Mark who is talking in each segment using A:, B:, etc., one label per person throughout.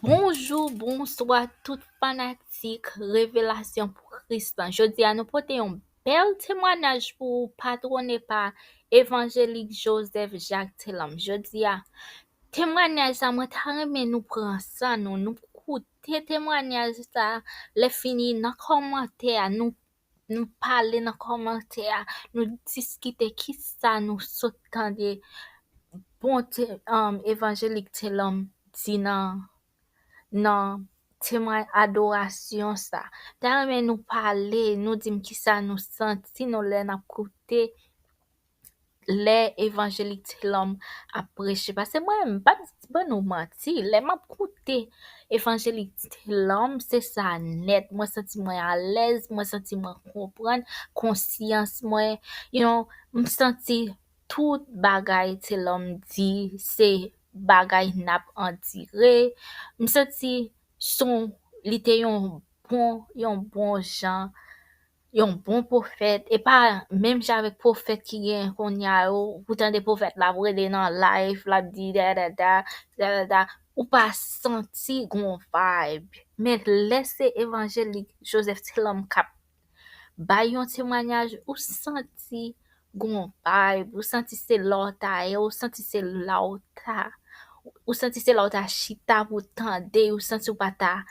A: Bonjour, bonsoir, tout fanatique, révélation pour Christ. Je dis à nous porter un bel témoignage pour patronner par évangélique Joseph Jacques Telam. Je dis à témoignage ça, moi, mais nous prenons ça, nous écoutons témoignage ça, les finis dans commentaire, nous parler dans commentaire, nous discuter qui ça, nous sautons des bon évangélique Telam dit non témoin adoration ça mais nous parler nous dire qui ça nous senti nous les n'a côté les évangéliques l'homme a prêché parce que moi pas nous mentir les m'a côté évangélique l'homme c'est ça net moi senti moi à l'aise moi senti moi comprendre conscience moi me senti tout bagay l'homme dit c'est bagay n'a en dire me senti son li te yon bon gens yon bon prophète et pas même j'avec prophète qui gen qu'on y a pourtant des prophètes la vrede dans life la dit da ou pas senti gon vibe mais laisser évangélique Joseph Telam cap bay yon témoignage ou senti gon vibe ou senti c'est l'autre ou senti c'est l'autre ou senti c'est l'autre chita pour tande ou senti ou pas ta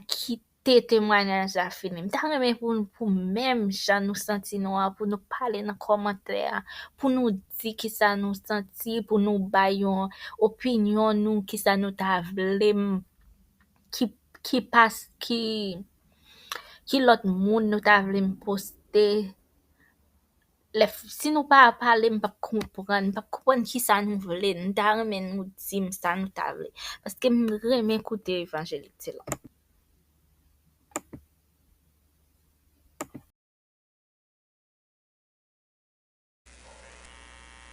A: quitter témoignage à fini m'ta remè pour même gens nous senti nous pour nous parler dans commentaire pour nous dire qui ça nous senti pour nous bayon opinion nous qui ça nous ta vle qui passe qui l'autre monde nous ta vle poster si nous pas parler m'pa comprendre qui ça nous vle nous ta remè nous dire ça nous ta vle parce que m'remè écouter évangélique c'est là.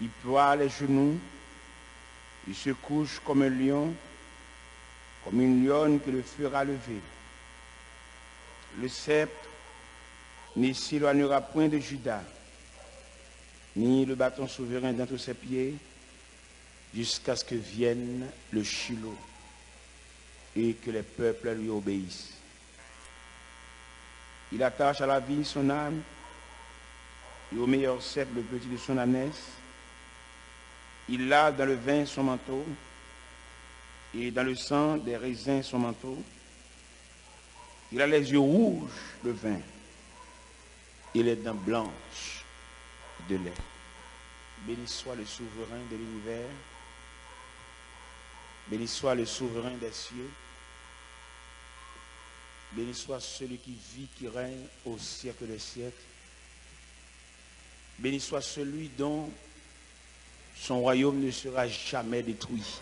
B: Il ploie les genoux, il se couche comme un lion, comme une lionne que le fera lever. Le sceptre ne s'éloignera point de Juda, ni le bâton souverain d'entre ses pieds, jusqu'à ce que vienne le Shiloh et que les peuples lui obéissent. Il attache à la vigne son âme et au meilleur cep le petit de son ânesse. Il lave dans le vin son manteau et dans le sang des raisins son manteau. Il a les yeux rouges de vin et les dents blanches de lait. Béni soit le souverain de l'univers. Béni soit le souverain des cieux. Béni soit celui qui vit, qui règne au siècle des siècles. Béni soit celui dont son royaume ne sera jamais détruit.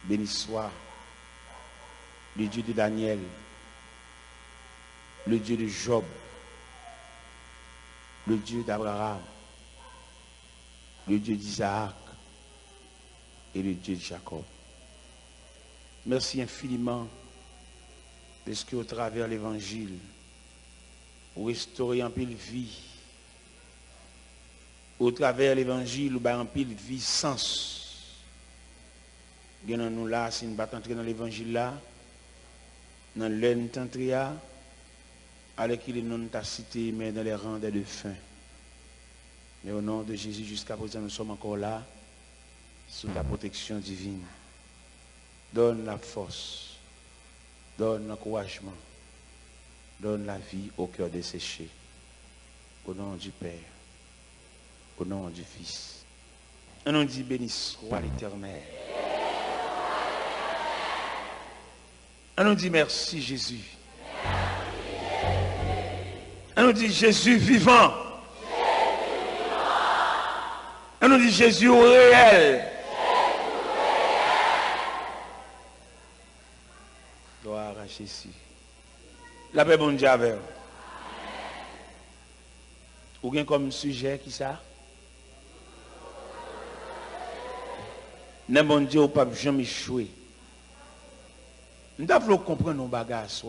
B: Béni soit le Dieu de Daniel, le Dieu de Job, le Dieu d'Abraham, le Dieu d'Isaac et le Dieu de Jacob. Merci infiniment parce qu'au travers de l'évangile, vous restaurez en pile vie. Au travers de l'évangile, vous avez en pile vie sens. Nous là, si nous ne entrer dans l'évangile là, dans l'ententria, avec qui les noms t'a cité, mais dans les rangs des deux fins. Mais au nom de Jésus, jusqu'à présent, nous sommes encore là, sous la protection divine. Donne la force, donne l'encouragement, donne la vie au cœur desséché. Au nom du Père, au nom du Fils. Et on dit béni soit l'Éternel. On nous dit merci Jésus. On nous dit Jésus vivant. On nous dit Jésus au réel. Gloire à Jésus. La paix bon Dieu avec vous. Ou bien comme sujet qui ça? N'est bon Dieu au pape jamais échoué. Nous devons comprendre nos bagages.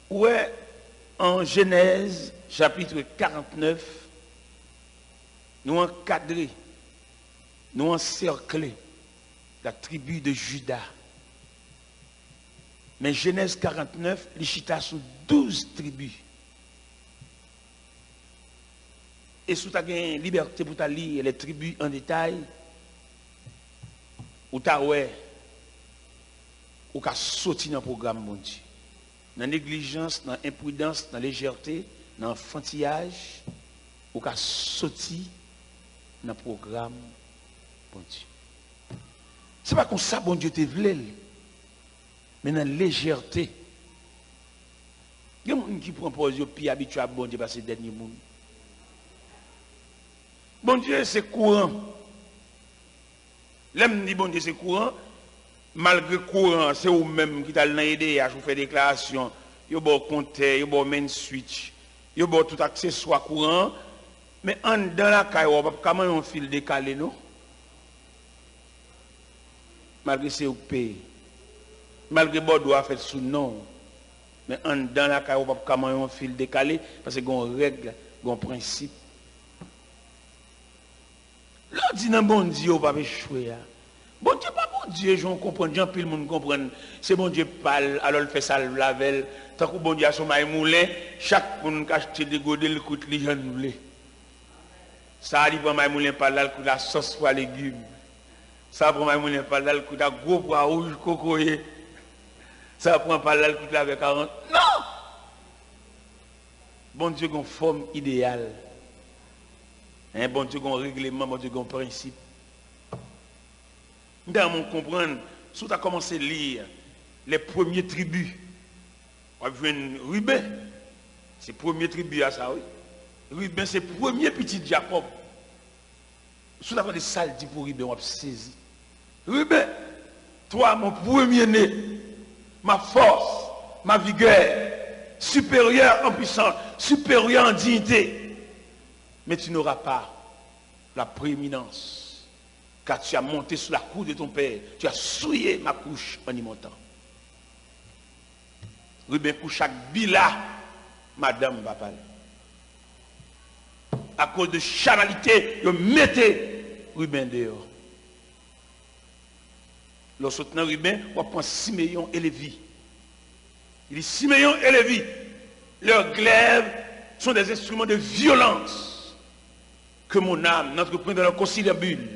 B: Ouais, en Genèse, chapitre 49, nous encadrés, nous encerclés la tribu de Juda. Mais Genèse 49, les chita sous 12 tribus. Et si tu as une liberté pour lire les tribus en détail, ou tu as sorti dans le programme, mon Dieu. Dans la négligence, dans l'imprudence, dans la légèreté, dans l'enfantillage, ou tu as sorti dans le programme, mon Dieu. Ce n'est pas comme ça, bon Dieu, te voulait, mais dans la légèreté. Il y a des gens qui prennent pause, puis habitués à bon Dieu parce que c'est le dernier monde. Bon Dieu, c'est courant. L'homme dit bon Dieu, c'est courant. Malgré courant, c'est vous-même qui t'a aidé à faire des déclarations. Vous avez compteur, vous avez main switch, vous avez tout accessoire courant. Mais dans la caille, comment on file décalé, non? Malgré c'est vous payez. Malgré que vous avez fait sous non. Mais dans la caille, comment on file décalé? Parce qu'il y a une règle, il y a un principe. Là, dit non, bon Dieu, on va pas échouer. Bon Dieu, pas bon Dieu, je comprends, Jean, puis le monde comprend. C'est bon Dieu parle, alors il fait ça, la veille. Tant que bon Dieu a son maille moulin, chaque monde qui achète des godets, le coûte les gens moulés. Ça arrive à maille moulin par là, le coûte la sauce pour les légumes. Ça prend maille moulin par là, le coûte la gros pois rouge, cocoyer. Ça prend par là, le coûte la avec 40. Non! Bon Dieu, a une forme idéale. Un bon Dieu, un règlement, bon Dieu, un principe. Nous devons comprendre, si tu as commencé à lire les premières tribus, on va voir Ruben, c'est la première tribu à ça, oui. Ruben, c'est le premier petit Jacob. Si tu as des salles dit pour Ruben, on va saisir. Ruben, toi, mon premier-né, ma force, ma vigueur, supérieure en puissance, supérieure en dignité. Mais tu n'auras pas la prééminence, car tu as monté sur la couche de ton père, tu as souillé ma couche en y montant. Ruben, pour chaque bila, madame va parler. À cause de charnalité, vous mettez Ruben dehors. Lorsque vous Ruben, on prend Siméon et Lévi. Il dit Siméon et Lévi, leurs glaives sont des instruments de violence. Que mon âme n'entreprend dans leur conciliabule,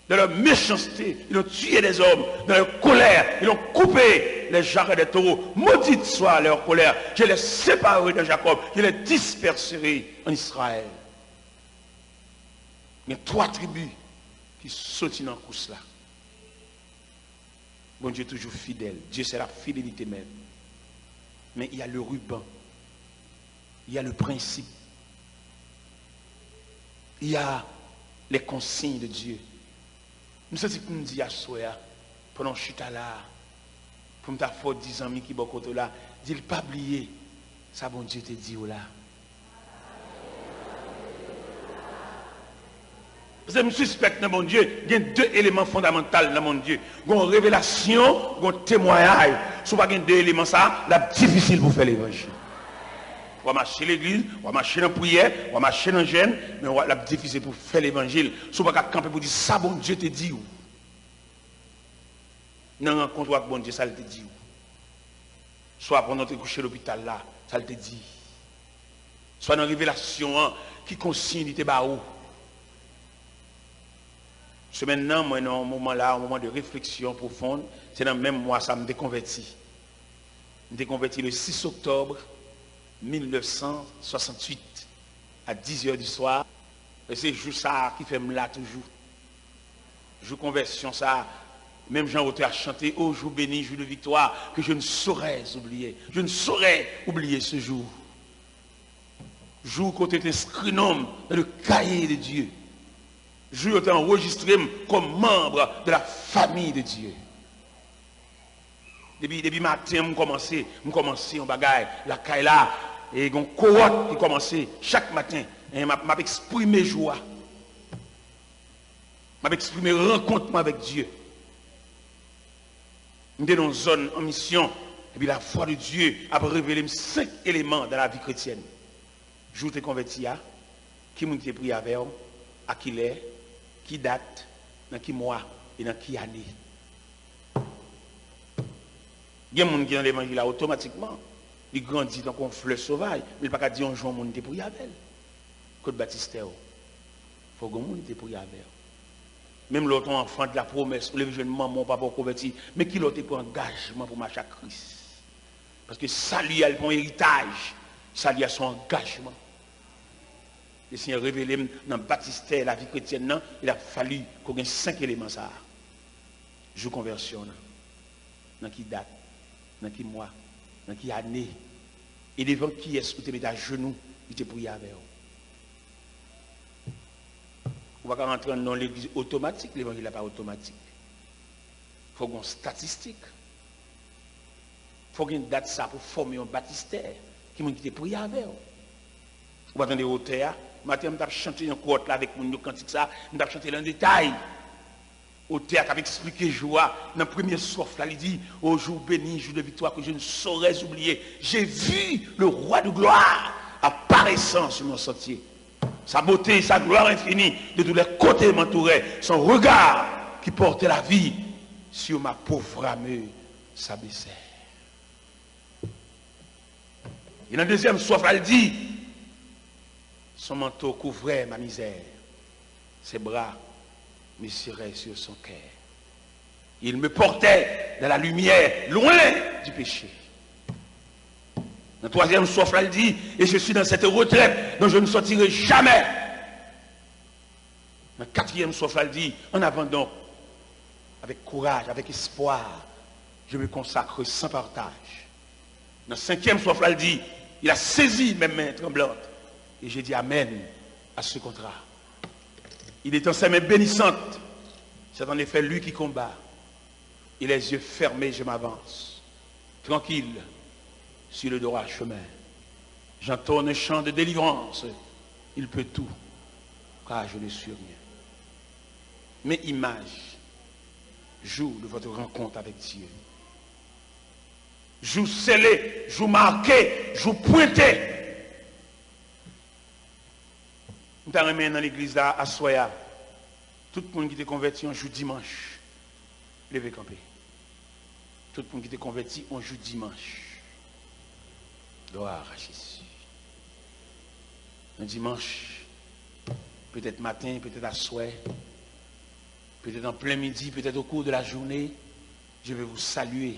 B: dans leur méchanceté, ils ont tué des hommes, dans leur colère, ils ont coupé les jarrets des taureaux. Maudite soit leur colère, je les séparerai de Jacob, je les disperserai en Israël. Il y a 3 tribus qui sautent dans la course là. Bon Dieu est toujours fidèle, Dieu c'est la fidélité même. Mais il y a le ruban, il y a le principe. Il y a les consignes de Dieu. Nous sommes pour nous dire à soi, pendant que je suis là, pour me faire 10 amis qui sont côté là, dis pas oublier, ça bon Dieu te dit là. Parce que je suspecte dans mon Dieu, il y a 2 éléments fondamentaux dans mon Dieu. Il y a une révélation, il y a un témoignage. Si vous n'avez pas 2 éléments, c'est difficile pour faire l'évangile. On va marcher l'église, on va marcher dans la prière, on va marcher dans le jeûne, mais on va difficile pour faire l'évangile. Si on va camper pour dire ça, bon Dieu te dit où? Dans la rencontre avec bon Dieu, ça te dit où? Soit pendant que tu es couché à l'hôpital là, ça te dit. Soit dans la révélation qui consigne tes barreaux. C'est maintenant, moi, dans un moment là, un moment de réflexion profonde, c'est dans le même mois, ça me déconvertit. Je me déconvertis le 6 octobre 1968 à 10h du soir. Et c'est juste ça qui fait me là toujours. Je conversion ça. Même Jean-Auteur a chanté ô jour béni, jour de victoire, que je ne saurais oublier. Je ne saurais oublier ce jour. Jour quand tu es inscrit dans le cahier de Dieu. Jour où tu es enregistré comme membre de la famille de Dieu. Depuis matin, je commençais en bagaille, la caille là, et il y a une cohorte qui commençait chaque matin. Et m'a exprimé joie. M'a exprimé rencontre avec Dieu. Nous sommes dans une zone en mission. Et puis la foi de Dieu a révélé 5 éléments dans la vie chrétienne. Je t'ai converti à, qui m'a prié avec, à qui l'est, qui date, dans qui mois et dans qui année. Il y a des gens qui dans l'évangile là automatiquement, ils grandissent dans un fleur sauvage, mais il n'y a pas qu'à dire un jour, on est pour y avec. Côte Baptiste, il faut que on était pour y avec. Même l'autre enfant de la promesse, le jeune maman, papa converti, mais qui l'autre pour engagement pour marcher à Christ. Parce que ça lui a un héritage, ça lui a son engagement. Le Seigneur révélé dans le baptistère, la vie chrétienne, il a fallu qu'on ait 5 éléments ça. Je conversion, dans qui date, dans qui mois, dans qui année, et devant qui est-ce que tu mets à genoux, il te prié avec eux. On va pas rentrer dans l'église automatique, l'évangile n'est pas automatique. Il faut qu'on statistique. Il faut qu'on date ça pour former un baptistère qui m'a dit prier avec eux. Vous attendez au théâtre, matin, je vais chanter un quote là avec mon cantique ça, je vais chanter en détail. Au théâtre avec expliqué joie, dans le premier souffle là, il dit, au jour béni, jour de victoire que je ne saurais oublier, j'ai vu le roi de gloire apparaissant sur mon sentier. Sa beauté, sa gloire infinie, de tous les côtés m'entourait, son regard qui portait la vie sur ma pauvre âme s'abaissait. Et dans le deuxième souffle, elle dit, son manteau couvrait ma misère, ses bras me serraient sur son cœur. Il me portait dans la lumière, loin du péché. Dans le troisième souffle, elle dit, et je suis dans cette retraite dont je ne sortirai jamais. Dans le quatrième souffle, elle dit, en avant donc, avec courage, avec espoir, je me consacre sans partage. Dans le cinquième souffle, elle dit, il a saisi mes mains tremblantes. Et j'ai dit amen à ce contrat. Il est en ses mains bénissantes. C'est en effet lui qui combat. Et les yeux fermés, je m'avance. Tranquille, sur le droit chemin. J'entonne un chant de délivrance. Il peut tout, car je ne suis rien. Mes images jouent de votre rencontre avec Dieu. Joue scellé, joue marqué, joue pointé. Nous avons remis dans l'église là, à Soya. Tout le monde qui était converti, on joue dimanche. Levez camper. Tout le monde qui était converti, on joue dimanche. Gloire à Jésus. Un dimanche, peut-être matin, peut-être à soir, peut-être en plein midi, peut-être au cours de la journée, je vais vous saluer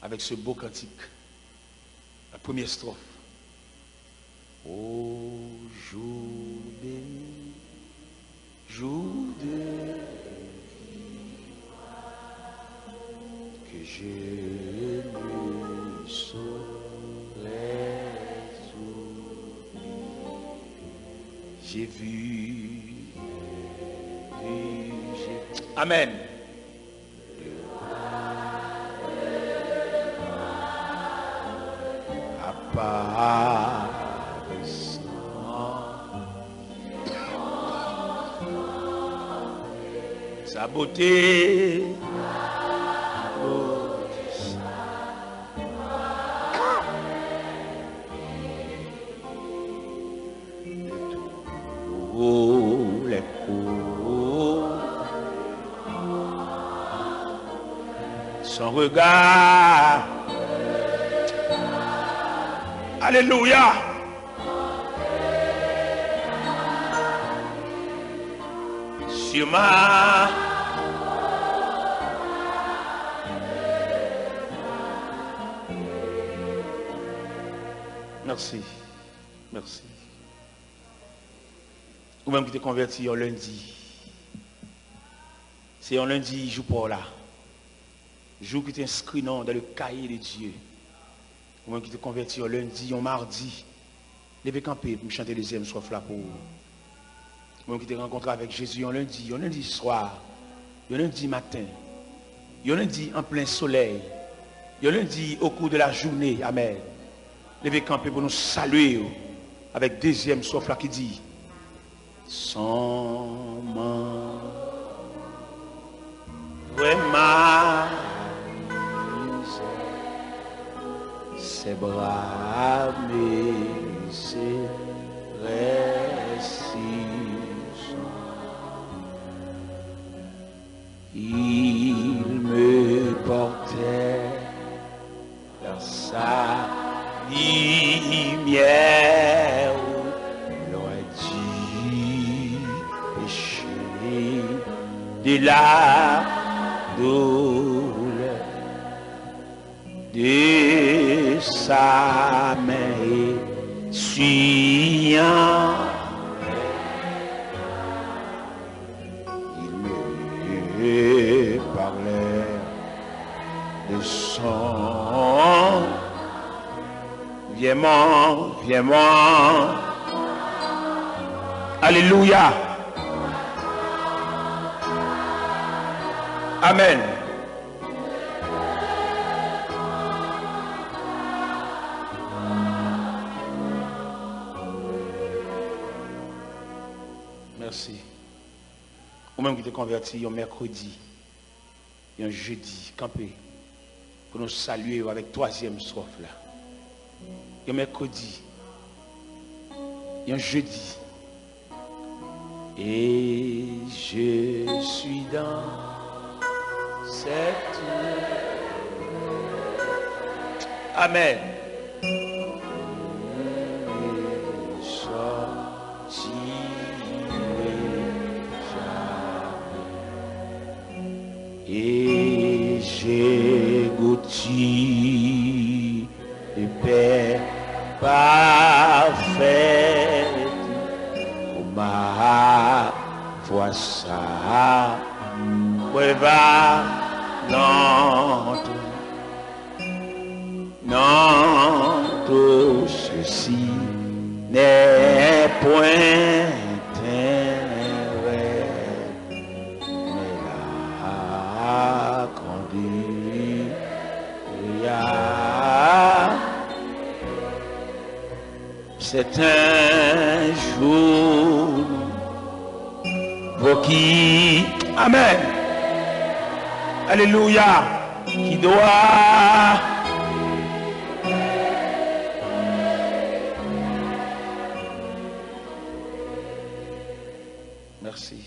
B: avec ce beau cantique. La première strophe. Ô jour béni, jour de que je ne saurais oublier. J'ai vu, Amen. Sa beauté, les coups, son regard, alléluia. Sur ma merci, merci. Ou même qui t'es converti en lundi. C'est en lundi, jour pour là. Jour qui t'inscrit dans le cahier de Dieu. Ou même qui t'es converti en lundi, en mardi. Levez camper pour me chanter le deuxième soif là pour vous. Ou même qui t'es rencontré avec Jésus en lundi soir, en lundi matin, en lundi en plein soleil, en lundi au cours de la journée. Amen. Levez camper pour nous saluer avec deuxième soif là qui dit sans main vraiment ses bras mais c'est récits il me portait de la douleur de sa main essuyant. Il me parlait de son viens-moi. Alléluia. Amen. Merci. Ou même qui te converti un mercredi, un jeudi, campé, pour nous saluer avec troisième strophe là. Un mercredi, un jeudi. Et je suis dans cette... Amen. Et j'ai goûté de paix parfaite. Ma voix ça va non, tout ceci n'est point vrai, mais la conduit. C'est un jour pour qui, amen, alléluia, qui doit merci.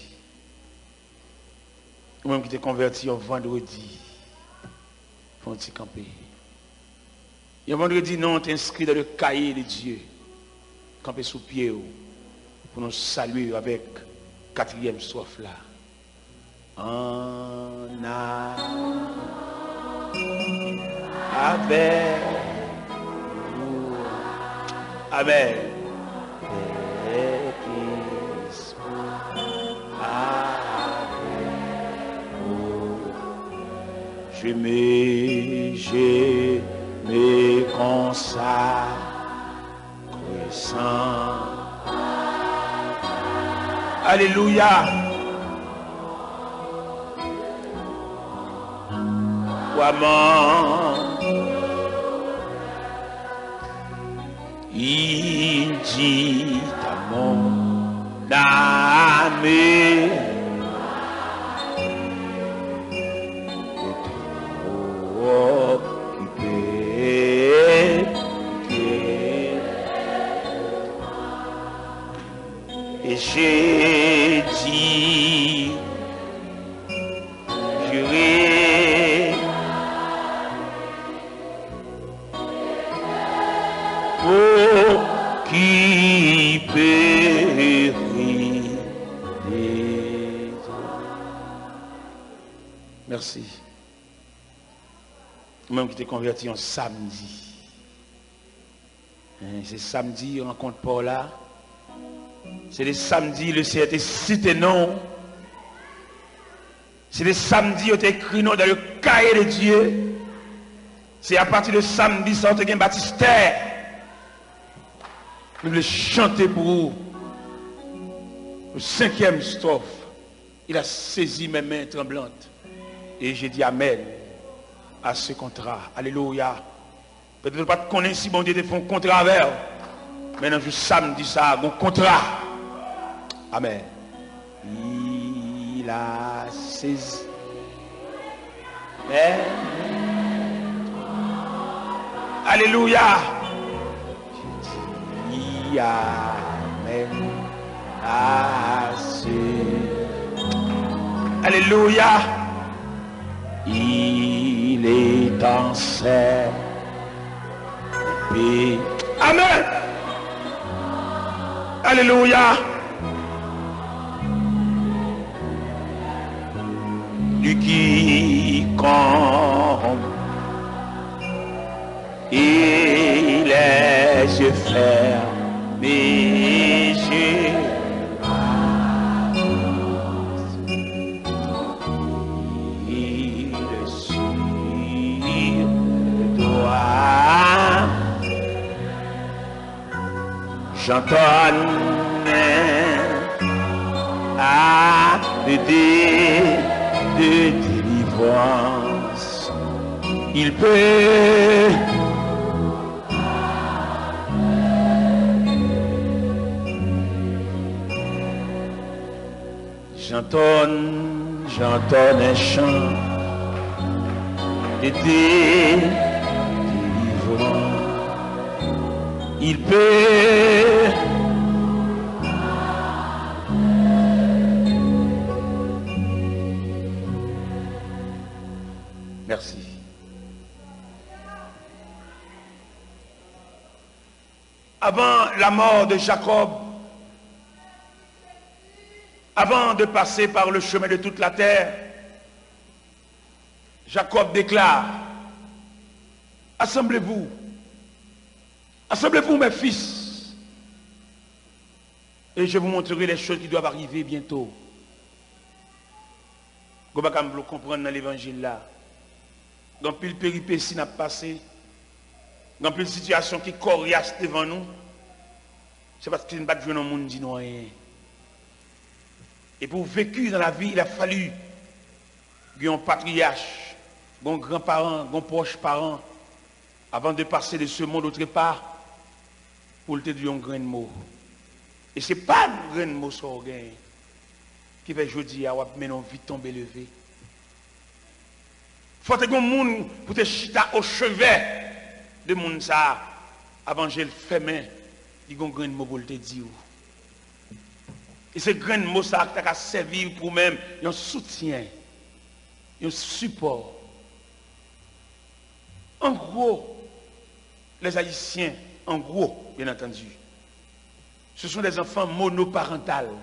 B: Ou-même qui t'es converti un vendredi pour un petit camper. Et un vendredi, non, t'es inscrit dans le cahier de Dieu. Camper sous pied pour nous saluer avec quatrième strophe là. En a avec nous. Amen. Je me consacre sans. Alléluia. Comment il dit à mon âme j'ai dit, juré, pour qui périt. Merci. Même qui t'es converti en samedi. C'est samedi, rencontre Paul là. C'est les samedis, le Seigneur t'a cité non. C'est les samedis, où tu écrit non dans le cahier de Dieu. C'est à partir de samedi, ça tu as un baptistère. Nous voulons chanter pour vous. Le cinquième strophe, il a saisi mes mains tremblantes. Et j'ai dit Amen à ce contrat. Alléluia. Peut-être pas te connaître si bon Dieu te fait un contrat avec. Maintenant, je samedi, ça, un contrat. Amen. Il a saisi. Amen. Alléluia. Je dis Amen à ce. Alléluia. Il est en ses pays. Amen. Alléluia. quiconque et les yeux fermés, il sur toi j'entends à de délivrance. Il peut j'entends un chant de délivrance. Il peut merci. Avant la mort de Jacob, avant de passer par le chemin de toute la terre, Jacob déclare, assemblez-vous, assemblez-vous mes fils, et je vous montrerai les choses qui doivent arriver bientôt. Vous pouvez comprendre dans l'évangile là. Dans pile péripéties n'a passé, dans pile situation qui coriace devant nous, c'est parce qu'il n'y a pas de jeune monde dit non. Et pour vécu dans la vie, il a fallu un patriarche, un grand-parent, un proche parent, avant de passer de ce monde autre part, pour te dire un grand mot. Et ce n'est pas un grand mot sur gain qui fait aujourd'hui à mais non vite tomber levé. Faut que un monde pour te chita au chevet de monde ça avant je le fais main, il y a un grand mot pour te dire. Et ce grand mot ça qui a servi pour même un soutien, un support. En gros, les Haïtiens, en gros, bien entendu, ce sont des enfants monoparentaux.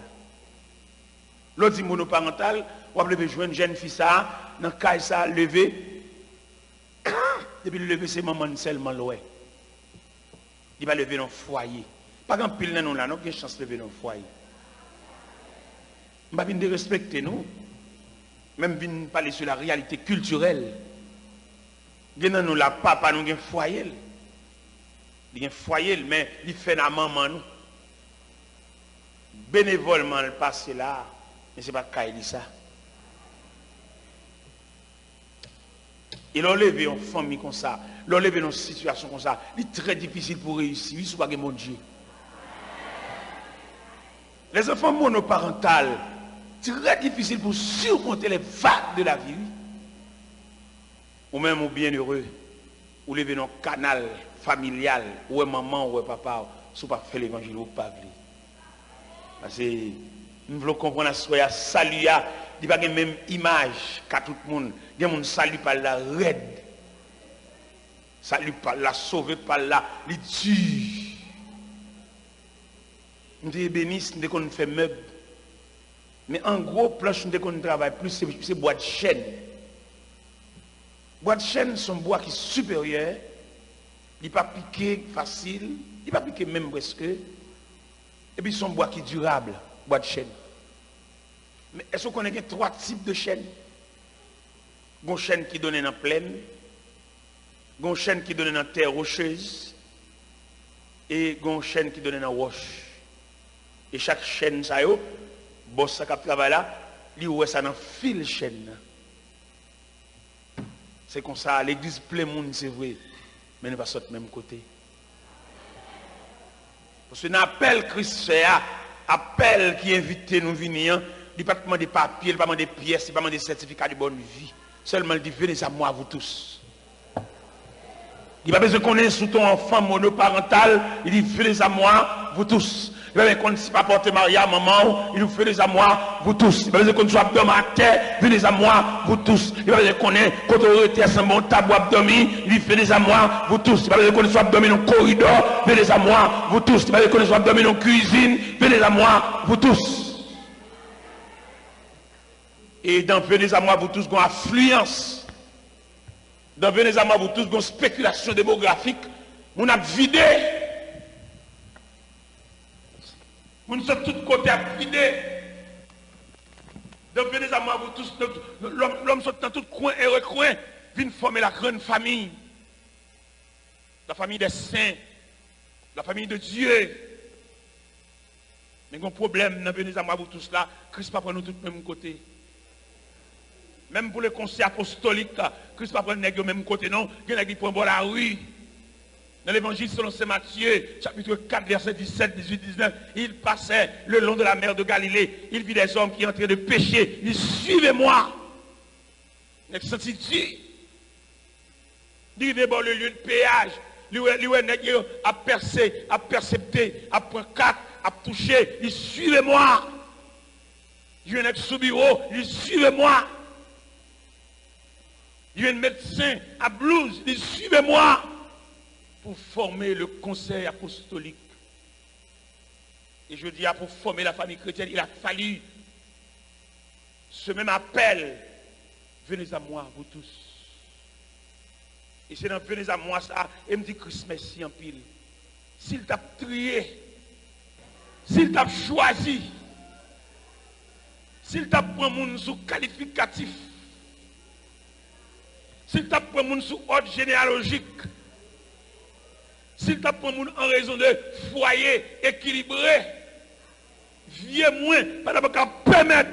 B: L'autre dit monoparental, on va jouer une jeune fille ça, dans le cas ça, levé. Depuis le lever, c'est maman seulement loin. Il va lever dans le foyer. Pas grand pile nous là, nous avons chance de lever dans le foyer. Je ne vais pas respecter nous, même venir parler sur la réalité culturelle. Nous avons la papa, nous avons un foyer. Il y a un foyer, mais il fait la maman nous. Bénévolement, le passé là. Mais ce n'est pas Kaili ça. Il a levé une famille comme ça, il a levé une situation comme ça. Il est très difficile pour réussir. Il ne pas mon Dieu. Les enfants monoparentales, très difficile pour surmonter les vagues de la vie. Ou même au bienheureux, ou lever un canal familial, ou maman, ou papa, si pas faire l'évangile ou pas. Parce que nous voulons comprendre à ce salut, il n'y a pas la même image qu'à tout le monde. Il y a un salut par la raide. Salut par la sauvé par la dur. Nous sommes bénis, nous sommes fait meuble. Mais en gros, plus nous travaille plus, c'est bois de chêne. Bois de chêne sont bois qui sont supérieurs. Il ne pas piqué facile, il ne pas piqué même presque. Et puis, son bois qui est durable, bois de chêne. Mais est-ce qu'on connaît trois types de chêne? Une chêne qui donne en plaine, une chêne qui donne en terre rocheuse, et une chêne qui donne en roche. Et chaque chêne, ça y est, boss qui travaille là, il y a ça dans fil chêne. C'est comme ça, l'église plein monde, c'est vrai, mais ne pas sortir même côté. Parce que l'appel Christ fait, appel qui invite nous à venir, il ne pas demander papiers, il ne pas demander pièces, il ne pas demander certificat de bonne vie. Seulement, il dit, venez à moi, vous tous. Il n'a pas besoin de connaître sous ton enfant monoparental, il dit, venez à moi, vous tous. Il n'a pas besoin de si pas porter Maria, maman, il nous fait venez à moi, vous tous. Il n'a pas besoin de qu'on soit abdomen à terre, venez à moi, vous tous. Il n'a pas besoin de connaître quand on était à un bon tabou abdomen, il dit, venez à moi, vous tous. Il n'a pas besoin de qu'on soit abdomen dans le corridor, venez à moi, vous tous. Il n'a pas besoin de qu'on soit abdomen dans la cuisine, venez à moi, vous tous. Et dans venez à moi, vous tous, une affluence. Dans venez à moi, vous tous, une spéculation démographique. On a vidé. On sommes tous côtés à vider. Dans venez à moi, vous tous, l'homme sont dans tout coin et recoin, vient former la grande famille. La famille des saints. La famille de Dieu. Mais il y a un problème dans venez à moi, vous tous là. Christ pas prendre nous tous même côté. Même pour le conseil apostolique, Christ ne va pas prendre le même côté, non. Il y a qui prennent la rue. Dans l'évangile selon Saint Matthieu, chapitre 4, verset 17, 18, 19, il passait le long de la mer de Galilée. Il vit des hommes qui entraient de pécher. Il dit, suivez-moi. Il a senti Dieu. Il est d'abord le lieu de péage. Il a percé, a percepté, a pris 4, a touché. Il dit, suivez-moi. Il vient sous bureau. Il dit, suivez-moi. Il y a un médecin à blouse, il dit suivez-moi pour former le conseil apostolique. Et je dis, pour former la famille chrétienne, il a fallu ce même appel. Venez à moi, vous tous. Et c'est dans venez à moi ça, et me dit Christ merci en pile. S'il t'a trié, s'il t'a choisi, s'il t'a pris mon sous qualificatif, s'il t'a pris mon sous ordre généalogique, s'il t'a pris mon en raison de foyer équilibré, vieux moins, pas d'abord qu'à permettre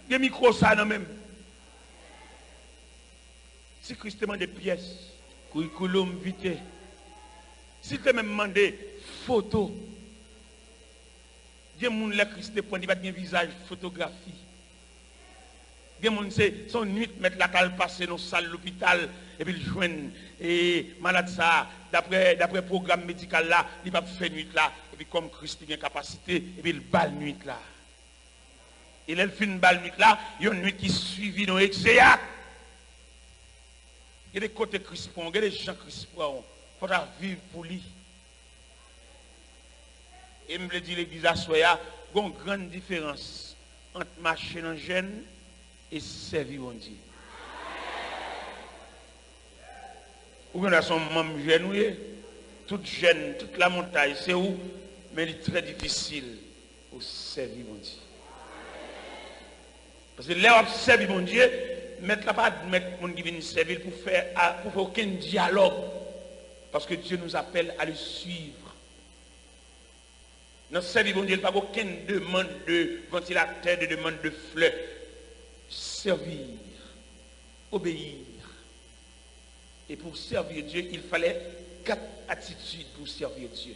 B: des micros ça non même. Si Christ te demande des pièces, curriculum vitae, s'il te même demandé photo, des gens là Christ te prend, il va bien visage photographie. Des gens c'est son nuit mettre la cale passer dans la salle de l'hôpital et puis il joignent et malade ça d'après programme médical là, il va faire nuit là et puis comme Christ a une capacité et puis il balle nuit là. Et il fait une balle nuit là, il y a une nuit qui suivit dans l'exéat. Il y a des côtés Christ prend, il y a des gens Christ prend. Il faut vivre pour lui. Et je me dit l'église à Soya, il y a une grande différence entre marcher dans le jeûne et servir mon Dieu. Ou bien son membre jeune, toute jeune, toute la montagne, c'est où? Mais il est très difficile pour servir mon Dieu. Parce que là, on servir mon Dieu, mettre là pas mettre mon qui vient servir pour faire aucun dialogue. Parce que Dieu nous appelle à le suivre. Dans servir mon Dieu, il n'y a pas aucune demande de ventilateur, de demande de fleurs. Servir, obéir. Et pour servir Dieu, il fallait 4 attitudes pour servir Dieu.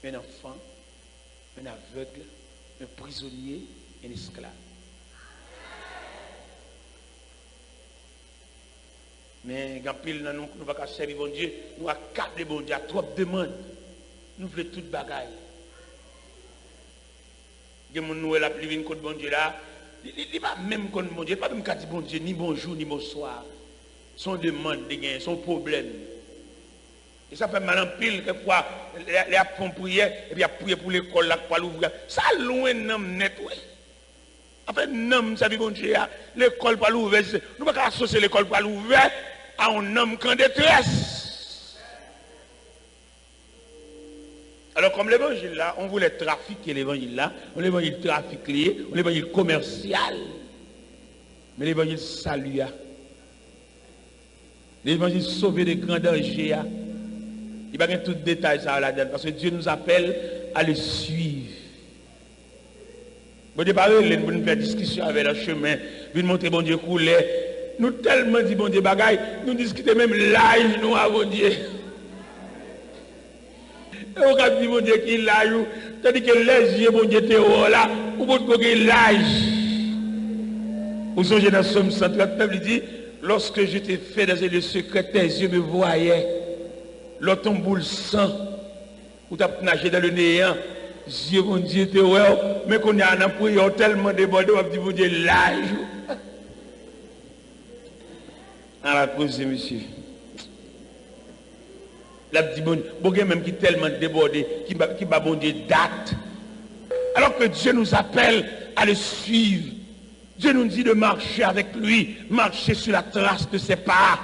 B: Un enfant, un aveugle, un prisonnier et un esclave. Mais quand pile nous ne pouvons pas servir bon Dieu, nous avons 4 de bon Dieu, 3 demandes. Nous voulons toute bagaille. Il y a des gens qui ont appelé contre bon Dieu là. Il n'est pas même contre bon Dieu, pas même quand dit bon Dieu, ni bonjour, ni bonsoir. Son demande de gain, son problème. Et ça fait mal en pile, quelquefois, les font prière, et puis prier pour l'école là, pour l'ouvrir. Ça loin non net, oui. En fait, non, ça dit bon Dieu, l'école pour l'ouvrir. Nous ne pouvons pas associer l'école pour l'ouvrir à un homme qui est en détresse. Alors, comme l'évangile là, on voulait trafiquer l'évangile là, on l'évangile trafiqué, on l'évangile commercial. Mais l'évangile salua. L'évangile sauvé des grands dangers. Il n'y a pas tout détail ça là-dedans, parce que Dieu nous appelle à le suivre. Bon Dieu, nous nous faire discussion avec le chemin, nous montrer bon Dieu couler. Nous tellement dit bon Dieu bagaille, nous discutons même l'âge nous à bon Dieu. Et on a dit bon Dieu qui l'âge, tandis que les yeux bon Dieu théo là, ou bon Dieu l'âge. Vous songez dans Somme 139, il dit, lorsque je t'ai fait dans le secret, tes yeux me voyaient. L'autre ton boule sang, ou t'as nagé dans le néant. Dieu, mon Dieu, t'es ouais, mais qu'on a un prière tellement débordé, on va dire, mon Dieu, l'âge. À la cause, monsieur. La dit, bon Dieu, même qui est tellement débordé, qui va, bon Dieu, date. Alors que Dieu nous appelle à le suivre. Dieu nous dit de marcher avec lui, marcher sur la trace de ses pas.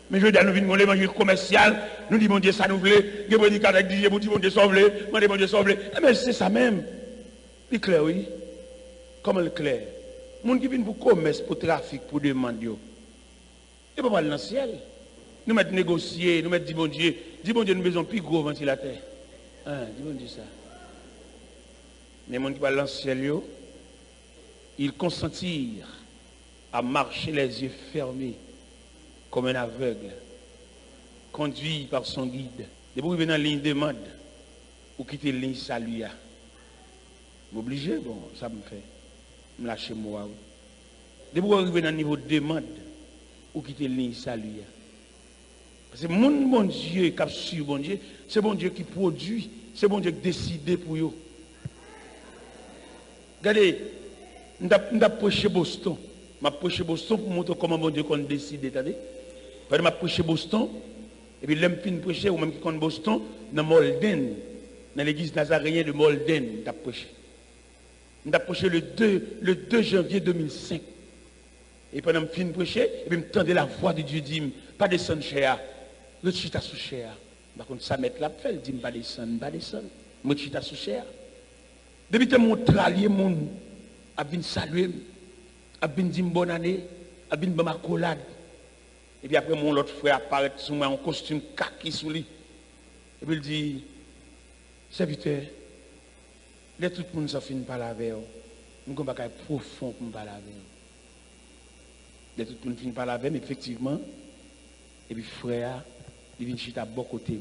B: Mais je dis à nous venir l'évangile commercial, nous disons, mon Dieu, ça nous voulait, nous disons, mon Dieu, sauve-le, mon Dieu, sauve-le. Mais c'est ça même. C'est clair, oui. Comment le clair? Les gens qui viennent pour commerce, pour trafic, pour demander, et pas mal dans le ciel. Nous mettons négocier, nous mettons dis bon Dieu, nous besoin plus gros ventilateur. Dis bon Dieu ça. Mais les gens qui parlent dans le ciel, ils consentirent à marcher les yeux fermés comme un aveugle, conduit par son guide. Et pour venir dans la ligne de mode, ou quitter la ligne salut. M'obliger, bon, ça me fait. Me lâcher moi. Et pour arriver dans le niveau de demande, ou quitter la ligne salut. Parce que mon bon Dieu qui a su bon Dieu, c'est bon Dieu qui produit, c'est bon Dieu qui décide pour eux. Regardez, nous avons prêché Boston. Je prêché Boston pour montrer comment bon Dieu qu'on décide. Je prêché Boston, et puis je suis prêché, ou même qui compte Boston, dans Molden, dans l'église nazaréenne de Molden, je prêché. Je prêché le 2 janvier 2005. Et pendant que je suis prêché, et puis je tendais la voix de Dieu, dit, pas descendre cher. Le chita sous cher. Par contre, ça met la pelle, dit, pas descendre, pas descendre. Je chita sous cher. Depuis que mon tralier, mon a bien salué, a bien dit bonne année, a bien bon accolade. Et puis après, mon autre frère apparaît sous moi en costume kaki sous lui. Et puis il dit, serviteur, les tout le monde s'en finit par la veille. Nous avons un bagage profond pour me parler avec. Les tout le monde finit par la veille, mais effectivement, et puis frère, il vient chita à bon côté,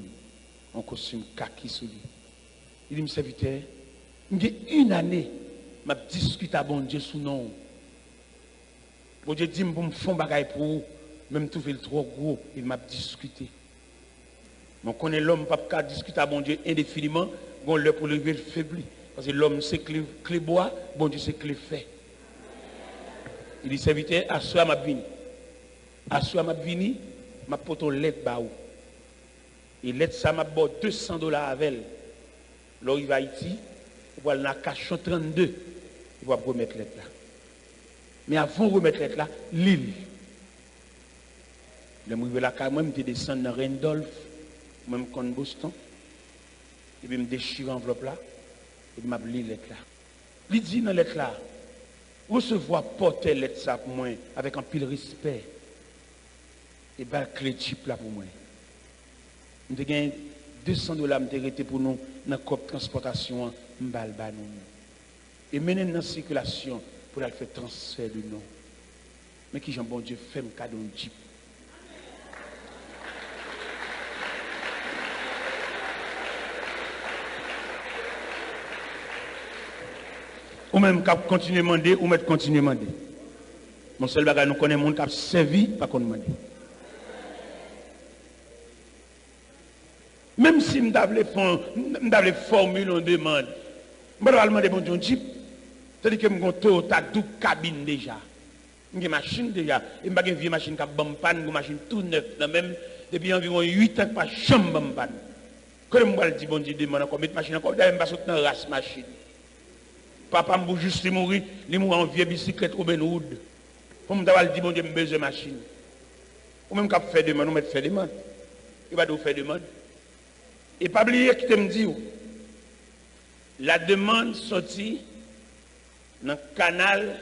B: en costume kaki sous lui. Il dit, mon serviteur, j'ai une année, je discute à bon Dieu sous nom. Bon Dieu dit pour me faire un bagage pour vous, même tout fait le trop gros, il m'a discuté. On connaît l'homme, pas discuter à bon Dieu indéfiniment, on l'a pour lever le faibli. Parce que l'homme c'est clé bois, bon Dieu c'est clé fait. Il dit, serviteur, à soi m'a vini. À soi m'a vini, m'a poto lettre baou. Et lettre ça m'a bon $200 avec elle. Là, il va Haïti, il va dans Cachon 32, il va remettre lettre là. Mais avant de remettre lettre là, l'île. Le mouille la carte, moi, je descends dans Randolph, même contre Boston. Et puis, je me déchire l'enveloppe là, et je m'appelle lettre là. Il dit dans lettre là, recevoir porter lettre ça pour moi, avec un pile respect. Et bien, le clé chip là pour moi. Je gagne $200 m'arrêté pour nous dans la COP transportation, et mener dans la circulation pour faire transfert de nous. Mais qui, Jean bon Dieu, fait un cadeau de jeep. Ou même cap continuer à demander, ou mettre continuer à demander. Mon seul bagage, nous connaissons le monde qui a servi, pas qu'on demande. Même si je devais formuler une demande, je vais demander bon Dieu Jeep. C'est-à-dire que je suis en 12 cabines déjà. J'ai une machine déjà. Et je n'ai pas une vieille machine qui a une panne, une machine tout neuve. Même depuis environ 8 ans, pas chambre de panne. Quand je me dis bon Dieu, demande encore mettre machine encore, je ne vais pas sortir dans la race machine. Papa m'a juste mourir, il mourit en vieille bicyclette Robin Hood. Pour me dire bon Dieu, j'ai besoin de machine. Ou même quand je fais demande, on me fait demande. Il va faire demande. Et pas oublier qui te me dit, la demande sortie dans le canal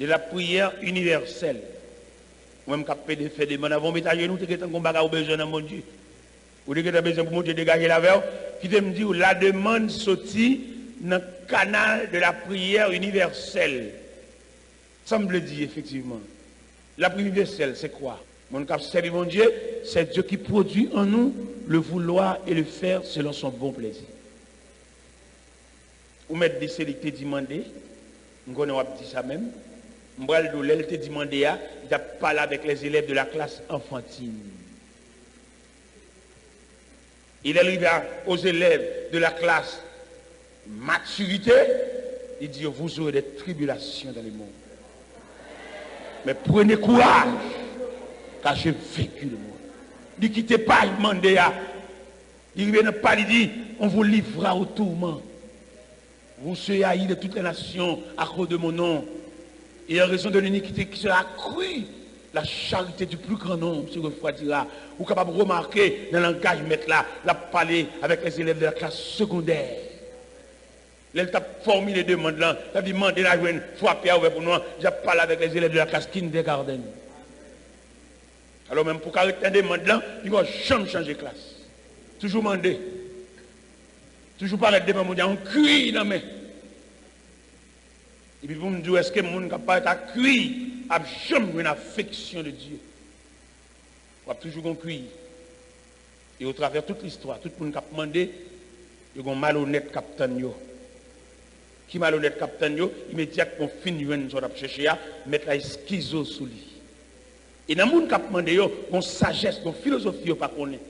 B: de la prière universelle. Même quand je fais demande avant de mettre nous, tu as besoin de mon Dieu. Ou tu as besoin pour mon Dieu dégager la verre, qui te me dit, la demande sortie dans le canal de la prière universelle. Semble dire effectivement. La prière universelle, c'est quoi? Mon cap servir mon Dieu, c'est Dieu qui produit en nous le vouloir et le faire selon son bon plaisir. Ou mettre des sélectés demandé, on a dit ça même. M'bral de l'elle te demandé il a parlé avec les élèves de la classe enfantine. Il arrive aux élèves de la classe maturité, il dit vous aurez des tribulations dans le monde. Mais prenez courage. Car j'ai vécu le monde. Ne quittez pas, il demande il ne pas, il dit, on vous livrera au tourment. Vous serez haïs de toutes les nations à cause de mon nom. Et en raison de l'iniquité qui sera accrue, la charité du plus grand nombre se refroidira. Vous êtes capable de remarquer dans le langage maître là, la parler avec les élèves de la classe secondaire. Elle t'a formulé les demandes là, elle a demandé la journée, frapper pour nous, j'ai parlé avec les élèves de la classe kindergarten. Alors même pour arrêter des demandes là, il va jamais changer de classe. Toujours demander. Toujours parler devant mon Dieu, on crie dans mes. Et puis vous me dites, est-ce que le monde n'a pas à crier, a jamais une affection de Dieu. On va toujours qu'on crie. Et au travers toute l'histoire, tout le monde qui a demandé, il y a un malhonnête capitaine. Qui malhonnête capitaine, immédiatement finit une sorte de chercher à mettre la schizo sous lui. Et dans le monde qui a demandé, une sagesse, une philosophie, pas connaît.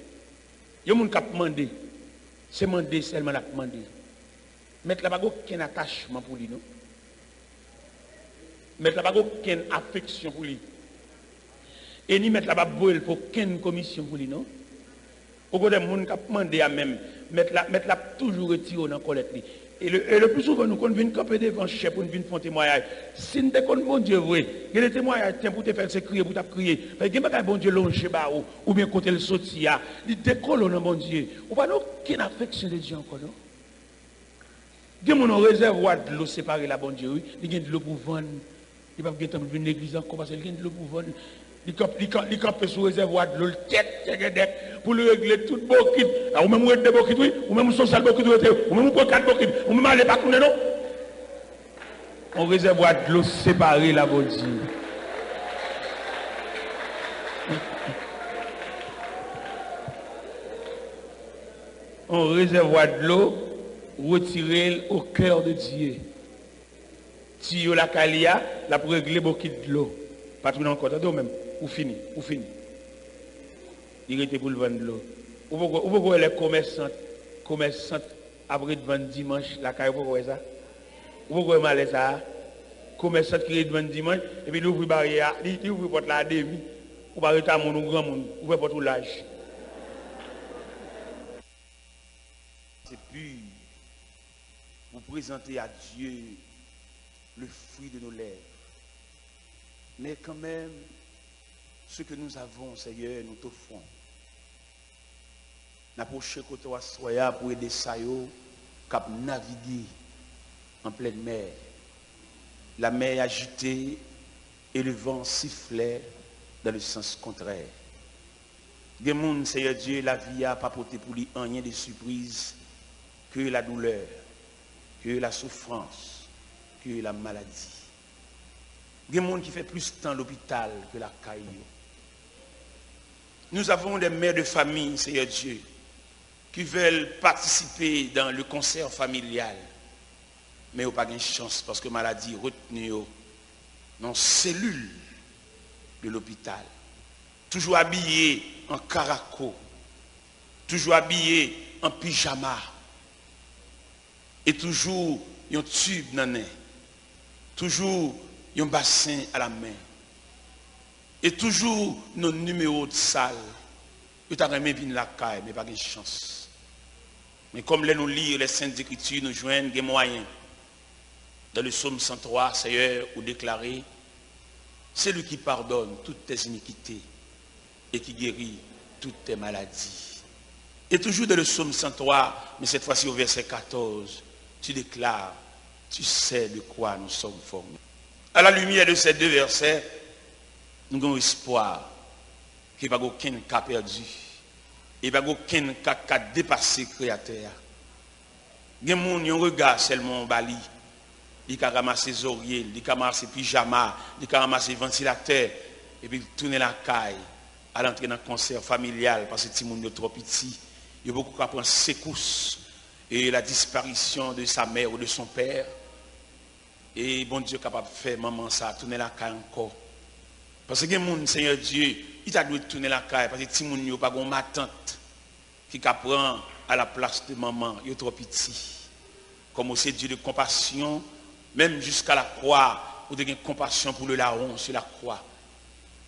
B: Il y a un monde qui a demandé, c'est demander seulement la demander. Mettre là-bas aucun attachement pour lui, non? Mettre là-bas aucune affection pour lui. Et ni mettre là-bas pour aucune commission pour lui, non? Au côté des gens qui a demandé à même, mettre là toujours retiré dans la collecte. Et le plus souvent, nous, quand nous venons camper devant le chef pour nous venir faire un témoignage, si nous sommes bon Dieu, oui, il y a des témoignages pour te faire crier, pour te crier. Parce qu'il y a des bon Dieu longe ou bien côté le sotia, il décolle dans bon Dieu. Ou pas aucune affection de Dieu encore, non? Il y a un réservoir de l'eau séparé la bon Dieu, oui, il y a de l'eau pour vendre. Il ne va pas venir dans l'église encore parce qu'il y a de l'eau pour vendre. Il campe sur le réservoir de l'eau, le tête, pour le régler tout bokit. Ou même des bokit, oui, ou même social bokit, ou même 4 bokit, ou même aller pas tourner, non? Un réservoir de l'eau séparé, la bonne Dieu. Un réservoir de l'eau retiré au cœur de Dieu. Si la calia, la pour régler bokit de l'eau. Pas tout encore, même. Ou fini. Il était pour le vendre de l'eau. Ou pourquoi les commerçants après de vendre dimanche, la caille, pourquoi ça? Ou pourquoi mal ça? Commerçants qui vendre dimanche, et puis il ouvre barrière, il ouvre porte la demi, ou pas arrêter à mon grand monde, ouvre porte l'âge. C'est pur. Vous présentez à Dieu le fruit de nos lèvres. Mais quand même, ce que nous avons, Seigneur, nous t'offrons. N'approcher côté Soya pour aider Sayo cap naviguer en pleine mer. La mer agitée et le vent sifflait dans le sens contraire. Des mondes, Seigneur Dieu, la vie a pas porté pour lui rien de surprise que la douleur, que la souffrance, que la maladie. Des gens qui fait plus de temps à l'hôpital que la caille. Nous avons des mères de famille, Seigneur Dieu, qui veulent participer dans le concert familial. Mais ils n'ont pas de chance parce que la maladie retenue dans les cellules de l'hôpital. Toujours habillés en caraco, toujours habillés en pyjama. Et toujours un tube dans le nez. Toujours un bassin à la main. Et toujours nos numéros de salle. Vous avez même bien la caille, mais pas de chance. Mais comme nous lisons les Saintes Écritures, nous joignent des moyens. Dans le psaume 103, Seigneur, vous déclarez, c'est lui qui pardonne toutes tes iniquités et qui guérit toutes tes maladies. Et toujours dans le psaume 103, mais cette fois-ci au verset 14, tu déclares, tu sais de quoi nous sommes formés. À la lumière de ces deux versets, nous avons espoir qu'il n'y ait pas aucun cas perdu. Il n'y a pas aucun cas qui a dépassé le Créateur. Il y a des gens qui ont un regard seulement en Bali. Ils ont ramassé les oreillers, ils ont ramassé les pyjamas, ils ont ramassé les ventilateurs. Et puis ils tournent la caille à l'entrée dans le concert familial parce que les gens sont trop petits. Il y a beaucoup qui prennent secousses et la disparition de sa mère ou de son père. Et bon Dieu est capable de faire maman ça, tourner la caille encore. Parce que les gens, Seigneur Dieu, il a dû tourner la caille parce que les gens n'ont pas ma tante qui prend à la place de maman, ils sont trop petits. Comme aussi Dieu de compassion, même jusqu'à la croix, vous avez compassion pour le larron sur la croix.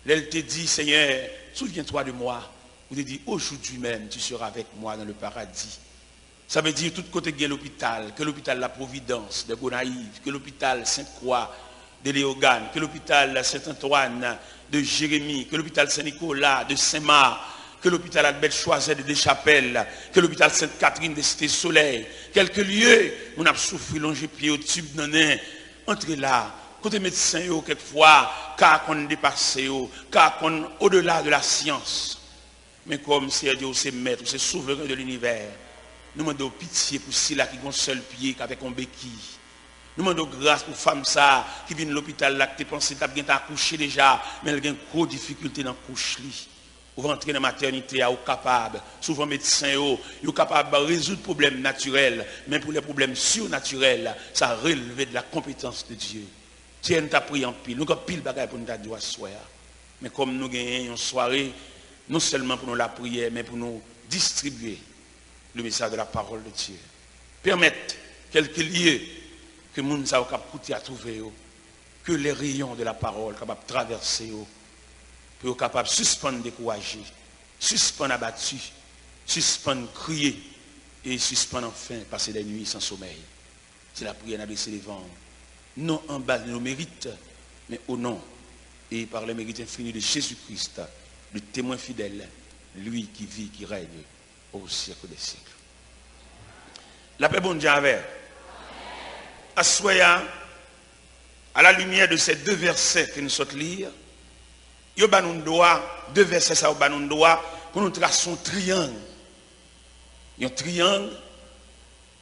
B: Elle te dit, Seigneur, souviens-toi de moi. Vous te dit, aujourd'hui même, tu seras avec moi dans le paradis. Ça veut dire tout côté de l'hôpital, que l'hôpital La Providence de Gonaïve, que l'hôpital Sainte-Croix, de Léogane, que l'hôpital Saint-Antoine de Jérémie, que l'hôpital Saint-Nicolas de Saint-Marc, que l'hôpital Albert Choiset de Deschapelles, que l'hôpital Sainte-Catherine de Cité-Soleil, quelques lieux où on a souffert longer pied au tube nanin, entrez là, côté médecin, quelquefois, car qu'on dépasse, car qu'on au-delà de la science. Mais comme Dieu, c'est maître, c'est souverain de l'univers, nous demandons pitié pour ceux-là qui ont un seul pied, avec un béquille. Nous demandons grâce pour femmes ça qui viennent à l'hôpital là, qui pensent qu'elles ont accouché déjà, mais elles ont une grosse difficulté dans la couche. Ou rentrer dans la maternité, ou capable, souvent médecins, sont capables de résoudre les problèmes naturels, mais pour les problèmes surnaturels, ça relève de la compétence de Dieu. Dieu nous a pris en pile, nous avons pile de bagages pour nous dire à soir. Mais comme nous gagnons une soirée, non seulement pour nous la prière, mais pour nous distribuer le message de la parole de Dieu. Permettre quelques lieux que nous avons coûté à trouver, que les rayons de la parole capables de traverser, pour être capable de suspendre décourager, suspendre abattu, suspendre crier et suspendre enfin passer des nuits sans sommeil. C'est la prière à baisser les vents, non en bas de nos mérites, mais au nom et par les mérites infinis de Jésus-Christ, le témoin fidèle, lui qui vit, qui règne au siècle des siècles. La paix bonne Dieu avec. Assoyons à la lumière de ces deux versets que nous sommes lire. Il y a deux versets ça pour nous tracer un triangle. Il y a un triangle.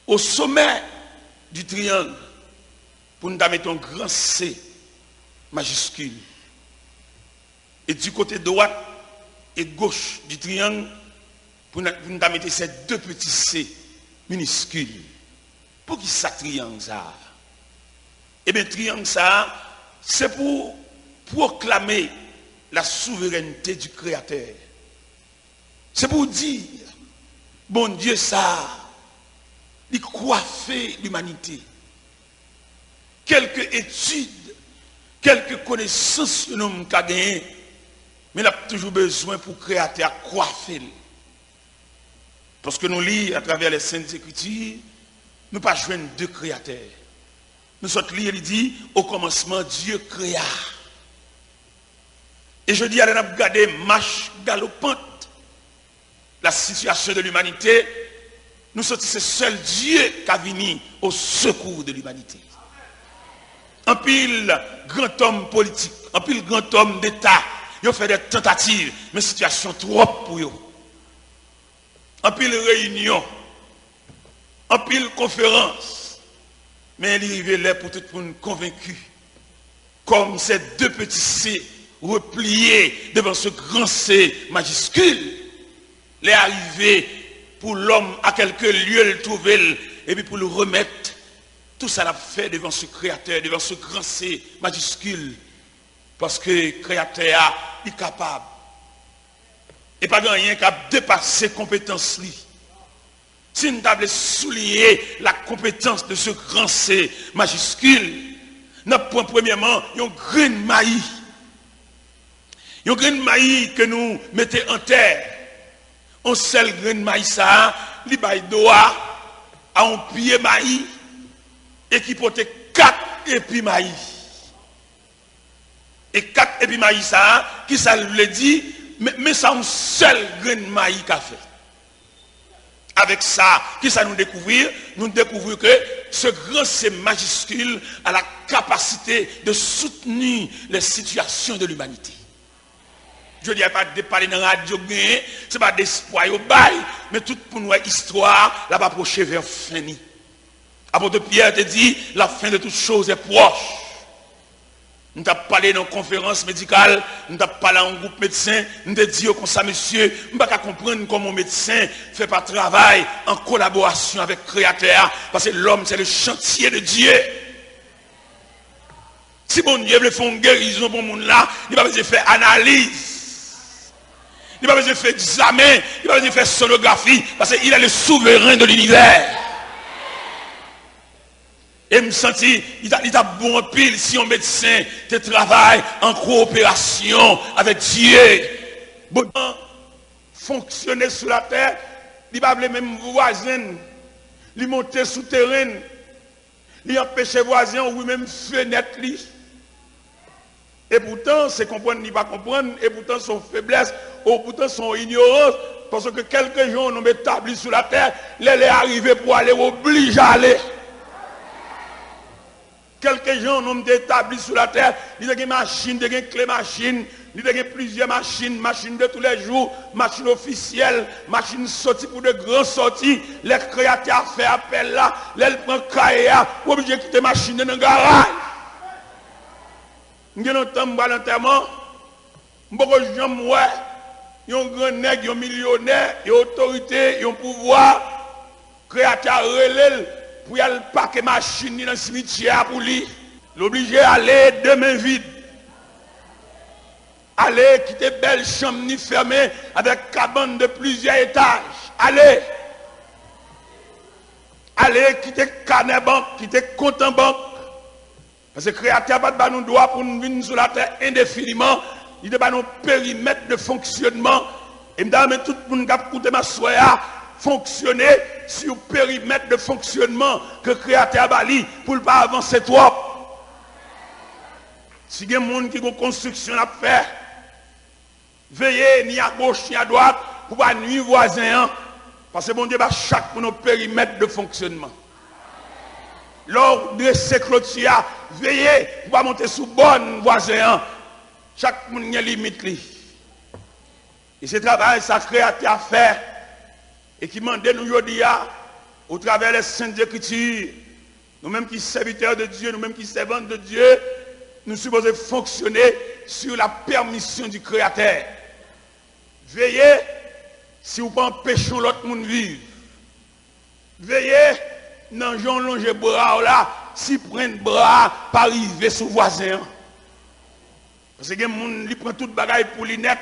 B: Au sommet du triangle, pour nous mettre un grand C majuscule. Et du côté droit et gauche du triangle, pour nous mettre ces deux petits C minuscules. Pour qui ça triangle ça? Eh bien, triangle ça, c'est pour proclamer la souveraineté du Créateur. C'est pour dire, bon Dieu, ça, il coiffe l'humanité. Quelques études, quelques connaissances que nous avons gagnées, mais il a toujours besoin pour le Créateur coiffer. Parce que nous lisons à travers les Saintes Écritures, nous ne pas joindre deux créateurs. Nous sommes lire, il dit, au commencement, Dieu créa. Et je dis à regarder marche galopante, la situation de l'humanité, nous sommes ce seul Dieu qui a venu au secours de l'humanité. Un pile grand homme politique, un pile grand homme d'État, ils ont fait des tentatives, mais situation trop pour eux. Un pile réunion, un pile conférence, mais il arrive là pour tout le monde convaincu, comme ces deux petits C repliés devant ce grand C majuscule, les arriver pour l'homme à quelques lieux le trouver et puis pour le remettre. Tout ça l'a fait devant ce créateur, devant ce grand C majuscule, parce que le créateur est capable. Et pas de rien qui a dépassé compétence lui. Si nous avons souligné la compétence de ce grand C majuscule, nous prenons premièrement un grain de maïs. Un grain de maïs que nous mettons en terre. Un seul grain de maïs, ça, il doit à un pied maïs et qui porte 4 épis maïs. Et 4 épis maïs, ça, qui ça veut dire, mais ça un seul grain de maïs qu'a fait. Avec ça, qui ça nous découvrir? Nous découvrons que ce grand C majuscule a la capacité de soutenir les situations de l'humanité. Je ne dis pas de parler dans la radio, ce n'est pas d'espoir au bail, mais tout pour nous histoire, là-bas approcher vers fini. Apôtre Pierre te dit, la fin de toutes choses est proche. Nous avons parlé dans une conférence médicale, nous avons parlé en groupe médecin, nous avons dit comme ça, monsieur, nous ne pouvons pas comprendre comment un médecin ne fait pas travail en collaboration avec le Créateur, parce que l'homme, c'est le chantier de Dieu. Si bon Dieu veut faire une guérison pour le monde là, il ne va pas besoin de faire analyse. Il ne va pas besoin de faire examen, il ne va pas besoin de faire sonographie, parce qu'il est le souverain de l'univers. Et me sentis, il a bon pile si un médecin te travaille en coopération avec Dieu. Bon, fonctionner sur la terre, il va les mêmes voisins, il monter souterrain, il empêche voisins ou même fenêtre, Et pourtant, c'est comprendre ni pas comprendre, et pourtant son faiblesse, ou pourtant son ignorance, parce que quelques gens nous établis sur la terre, les arrivés pour aller obligés à aller. Quelques gens nous établis sur la terre, ils ont des machines, des clés machines, ils ont plusieurs machines, machines de tous les jours, machines officielles, machines sorties pour de grandes sorties. Les créateurs fait appel là, les prennent cahier, pour obligés de quitter machine dans le garage. Nous avons un l'enterrement, beaucoup de gens, ils ont un grand nègre, ils ont un millionnaire, ils ont autorité, ils ont pouvoir, créateur relève. Pour y aller paquer machine dans le cimetière pour lui, l'obliger à aller de main vide. Aller quitter belle chambre ni fermée avec cabane de plusieurs étages. Allez quitter carnet banque, quitter compte en banque. Parce que le créateur n'a pas de droit pour nous venir sur la terre indéfiniment. Il n'a pas de périmètre de fonctionnement. Et me tout le monde qui a écouté ma soya fonctionner sur le périmètre de fonctionnement que le créateur a bali pour ne pas avancer trop. Si il y a des gens qui ont une construction à faire, veillez ni à gauche ni à droite pour ne pas nuire voisin. Parce que bon Dieu, chaque pour nos périmètres de fonctionnement. Lors de ces clôtures, veillez pour ne pas monter sous bonne voisin. Chaque monde a une limite. Et ce travail, ça créateur à faire. Et qui demande nous aujourd'hui, au travers des saintes écritures, nous-mêmes qui sommes serviteurs de Dieu, nous-mêmes qui servons de Dieu, nous supposons fonctionner sur la permission du Créateur. Veillez si vous ne pas empêcher l'autre monde de vivre. Veillez dans Jean longe bras là, si prennent bras, pas arriver sous voisin. Parce que les gens qui prennent tout bagaille pour les net.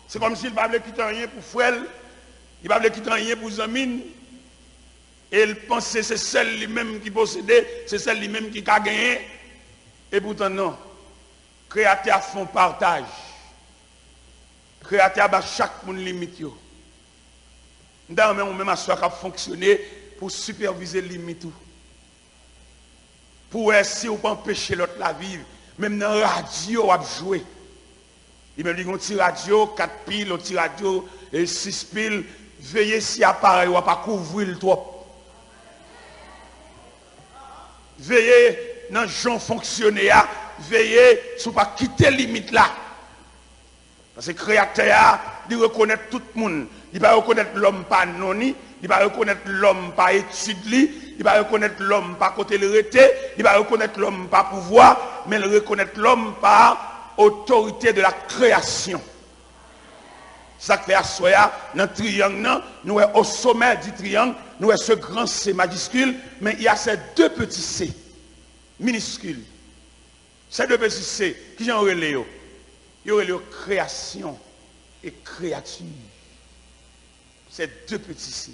B: C'est comme s'il ne va pas quitter rien pour frère. Il ne va pas quitter rien pour Zamine. Et il pense que c'est celle lui-même qui possédait, c'est celle lui-même qui a gagné. Et pourtant non. Créateur font partage. Créateur a chaque monde limite. Nous avons même à fonctionner pour superviser les limites. Pour essayer de ne pas empêcher l'autre la vivre. Même dans la radio, on va jouer. Il me dit qu'on tire radio, 4 piles, on tire radio, et 6 piles. Veillez si appareil ou pas couvrir le trop. Veillez dans le genre fonctionner, veillez sur pas quitter limite là. Parce que le créateur, il reconnaît tout le monde. Il va reconnaître l'homme pas noni, il va reconnaître l'homme pas étude, il va reconnaître l'homme pas côté le rété, il va reconnaître l'homme pas pouvoir, mais il reconnaître l'homme par autorité de la création. Ça fait à Soya, dans le triangle, nous sommes au sommet du triangle, nous avons ce grand C majuscule, mais il y a ces deux petits C minuscules. Ces deux petits C, qui j'en relais? Ils ont création et créature. Ces deux petits C.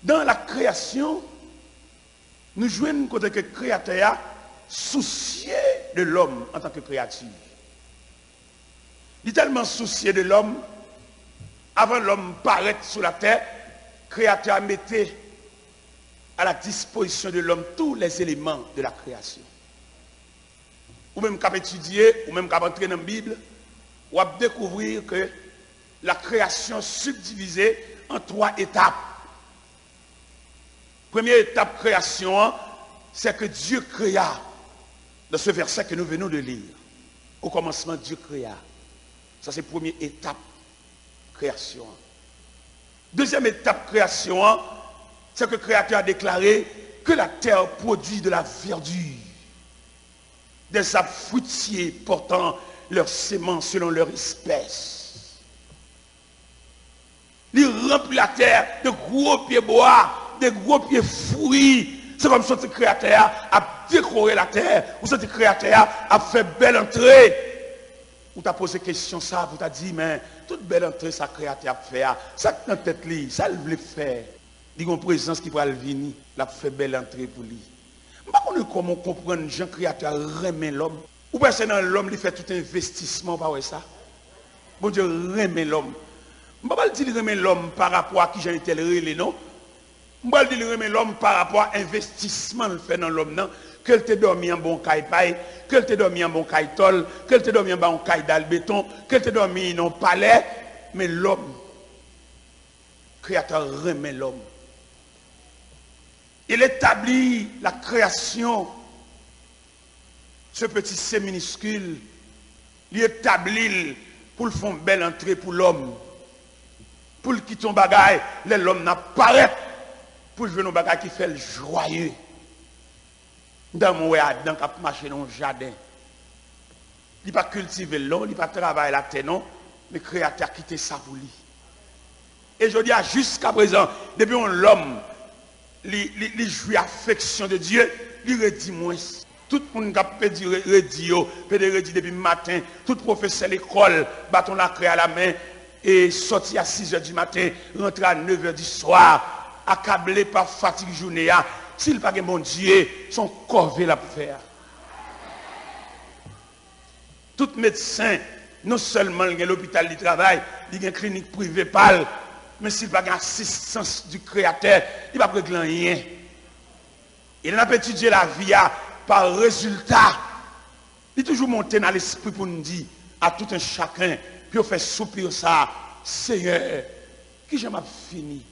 B: Dans la création, nous jouons côté que le créateur soucié de l'homme en tant que créature. Il est tellement soucié de l'homme, avant l'homme paraître sur la terre, le créateur mettait à la disposition de l'homme tous les éléments de la création. Ou même qu'à étudier, ou même qu'à entrer dans la Bible, ou à découvrir que la création subdivisée en 3 étapes. Première étape création, c'est que Dieu créa, dans ce verset que nous venons de lire. Au commencement, Dieu créa. Ça, c'est la première étape création. Deuxième étape création, c'est que le Créateur a déclaré que la terre produit de la verdure, des arbres fruitiers portant leurs semences selon leur espèce. Il remplit la terre de gros pieds bois, de gros pieds fruits. C'est comme ça que le Créateur a décoré la terre, ou ce Créateur a fait belle entrée. Ou t'as posé question ça, vous t'as dit, mais toute belle entrée, ça Créateur a fait, ça dans tête li, ça il voulait faire. Il y a une présence qui va venir, l'a fait belle entrée pour lui. Je ne sais pas comment comprendre Jean Créateur remet l'homme. Ou bien c'est dans l'homme qui fait tout investissement, pas ça. Bon Dieu remet l'homme. Je ne sais pas dire remet l'homme par rapport à qui j'en étais relé, non. Je ne sais pas dire remet l'homme par rapport à l'investissement qu'il fait dans l'homme, non. qu'elle te dormi en bon caille paille, qu'elle te dormi en bon caille tol, qu'elle te dormi en bon caille d'albéton, qu'elle te dormi en palais, mais l'homme, créateur remet l'homme. Il établit la création, ce petit C minuscule, il établit pour le faire une belle entrée pour l'homme. Pour le quitter ton bagaille, l'homme n'apparaît pour le bagaille qui fait le joyeux. Dans mon Adam qui a marché dans le jardin. Il n'a pas cultivé l'eau, il n'a pas travaillé la terre, non, mais le créateur a quitté ça pour lui. Et je dis jusqu'à présent, depuis que l'homme, il jouit affection de Dieu, il redit moins. Tout le monde qui peut dire redit depuis le matin, tout professeur de l'école, bâton la craie à la main, et sorti à 6 h du matin, rentre à 9 h du soir, accablé par fatigue journée. S'il pas mon Dieu, son corvée la faire. Tout médecin, non seulement il y a l'hôpital du travail, il y a une clinique privée pâle, mais s'il pas l'assistance du Créateur, il va pas régler rien. Il n'a pas étudié la vie par résultat. Il est toujours monté dans l'esprit pour nous dire à tout un chacun, puis on fait soupir ça, Seigneur, qui j'aime fini.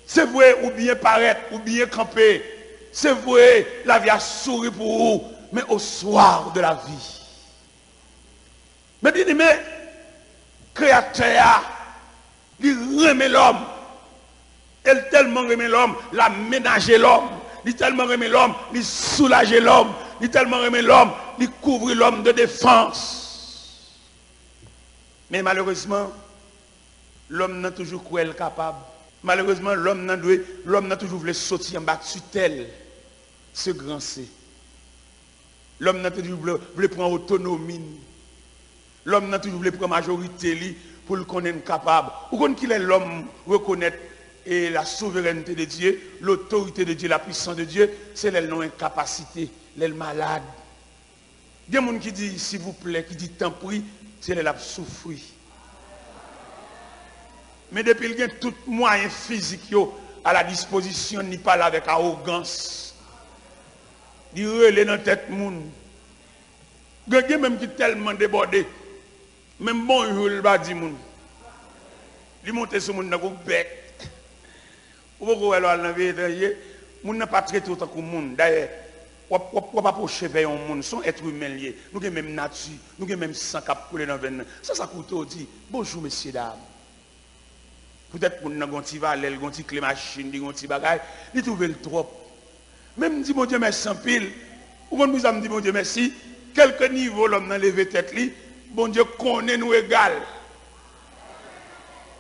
B: C'est vrai, ou bien paraître, ou bien camper. C'est vrai, la vie a souri pour vous, mais au soir de la vie. Mais bien aimé, Créateur, il remet l'homme. Il tellement remet l'homme, l'a ménagé l'homme. Il tellement remet l'homme, il soulage l'homme. Il tellement remet l'homme, il couvre l'homme de défense. Mais malheureusement, l'homme n'a toujours cruel capable. Malheureusement, l'homme n'a toujours voulu sortir en bas de tutelle. Ce grand C. L'homme n'a toujours voulu prendre autonomie. L'homme n'a toujours voulu prendre majorité pour le connaître capable. Ou quand qu'il est l'homme reconnaître et la souveraineté de Dieu, l'autorité de Dieu, la puissance de Dieu, c'est les non-incapacité, les malades. Il y a des gens qui disent s'il vous plaît, qui dit tant pis, c'est les souffrir. Mais depuis qu'il y a tout moyen physique à la disposition, il parle avec arrogance. Il relève dans la tête monde. Il y a même qui tellement débordé. Même bonjour, il va dire monde. Il monte sur monde dans le bec. Ou vous voyez dans le étranger, monde n'a pas traité autant que monde. D'ailleurs, on ne pas approcher vers un monde, son être humain lié. Nous avons même nature, nous avons même sang qui coule dans le venin. Ça coûte aussi. Bonjour, messieurs, dames. Peut-être pour nous avons un petit valet, un petit clé machine, un petit bagage, il trouve le trop. Même dit mon Dieu merci en pile, ou quand nous avons dit mon Dieu merci, quelques niveaux l'homme dans levé tête li, bon Dieu connaît nous égal.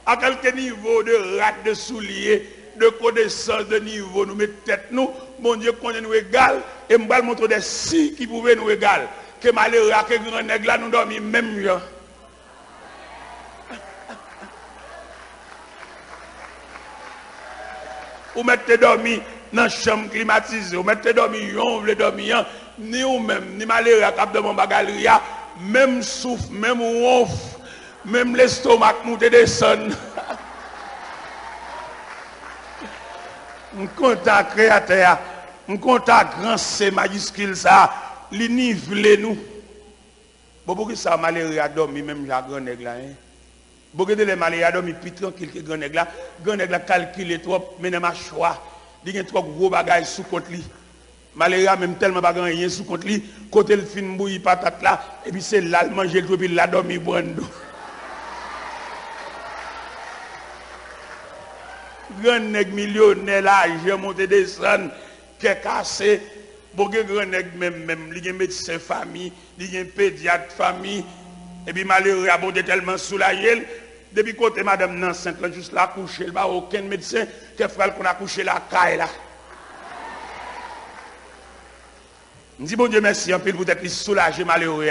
B: À quelques niveaux de rate de souliers, de connaissance de niveau, nous mettons tête nous, bon Dieu connaît nous égal, et nous allons montrer des si qui pouvaient nous égal. Que malheureux, que grand nègre là nous dormons même gens. Ou mettez dormi dans la chambre climatisée, ou mettez dormi, on veut dormir, ni ou même, ni malheureux à cap de mon bagalia, même souffle, même ronf, même l'estomac monte et descend. On compte à créateur, on compte à grand C majuscule ça, li nivele nous. Bon, pour que ça malheureux à dormir, même la grand nègre là, hein. Beaucoup de les malades dorment plus tranquille que grand nègre là calcule trop mais n'a choix il y a trop gros bagages sous compte lui malade même tellement pas rien sous compte lui côté le fin bouilli patate là et puis c'est là manger le puis là dormir prendre grand nègre millionnaire là j'ai monté descendre qui est cassé beaucoup grand nègre même il y a médecin famille il y a pédiatre famille et puis malheureux a bonté tellement soulagé depuis côté madame nan 5 ans juste là coucher il pas aucun médecin qui frère qu'on a couché la caille là on dit bon Dieu merci en pile peut-être soulager malheureux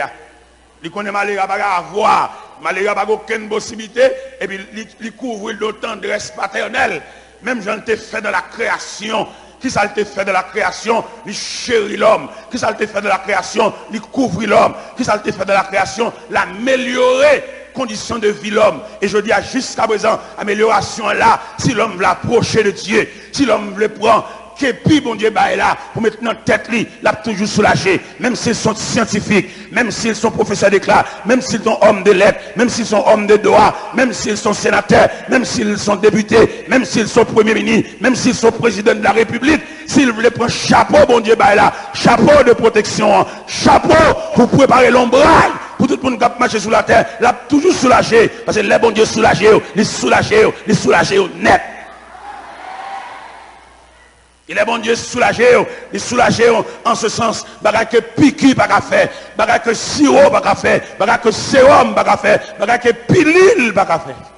B: il connaît malheureux pas avoir malheureux pas aucune possibilité et puis il couvre de tendresse paternelle même Jean te fait dans la création. Qui ça te fait de la création, il chérit l'homme. Qui ça te fait de la création, il couvre l'homme. Qui ça te fait de la création, l'améliorer conditions de vie l'homme. Et je dis à jusqu'à présent, amélioration là, si l'homme veut approcher de Dieu, si l'homme veut prendre képi, bon Dieu, bah, là, pour mettre dans la tête, là, toujours soulagé, même s'ils sont scientifiques, même s'ils sont professeurs d'éclat, même s'ils sont hommes de lettres, même s'ils sont hommes de droit, même s'ils sont sénateurs, même s'ils sont députés, même s'ils sont premiers ministres, même s'ils sont présidents de la République, s'ils voulaient prendre chapeau, bon Dieu, bah, là, chapeau de protection, chapeau pour préparer l'ombrage, pour tout le monde qui marche sur la terre, là, toujours soulagé, parce que les bon Dieu soulagé, les soulagé net. Il est bon Dieu soulagé, il soulagé en ce sens, bagage que piqui pas qu'à faire, bagage que sirop pas qu'à faire, bagage que sérum pas qu'à faire, bagage que pilule pas qu'à faire.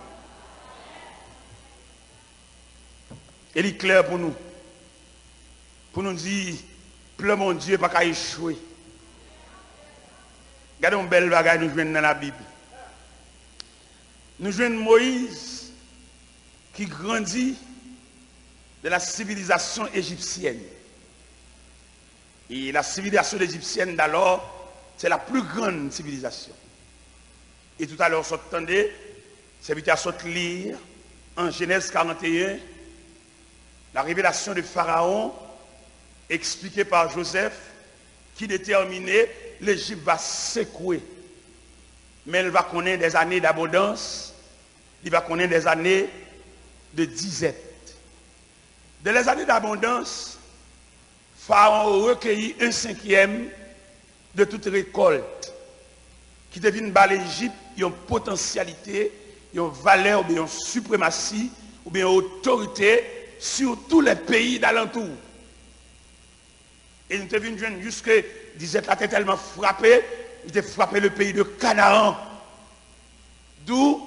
B: Il est clair pour nous dire, plein mon Dieu pas qu'à échouer. Regardez un bel bagage nous jouons dans la Bible. Nous jouons Moïse qui grandit de la civilisation égyptienne. Et la civilisation égyptienne d'alors, c'est la plus grande civilisation. Et tout à l'heure, vous entendez, c'est vite à lire en Genèse 41, la révélation de Pharaon, expliquée par Joseph, qui déterminait l'Égypte va s'écrouer. Mais elle va connaître des années d'abondance, il va connaître des années de disette. Dans les années d'abondance, Pharaon recueillit 1/5 de toute récolte qui devine par l'Égypte, une potentialité, une valeur, ou bien une suprématie, ou bien une autorité sur tous les pays d'alentour. Et nous devons jusque, disait là, tellement frappé, il a frappé le pays de Canaan. D'où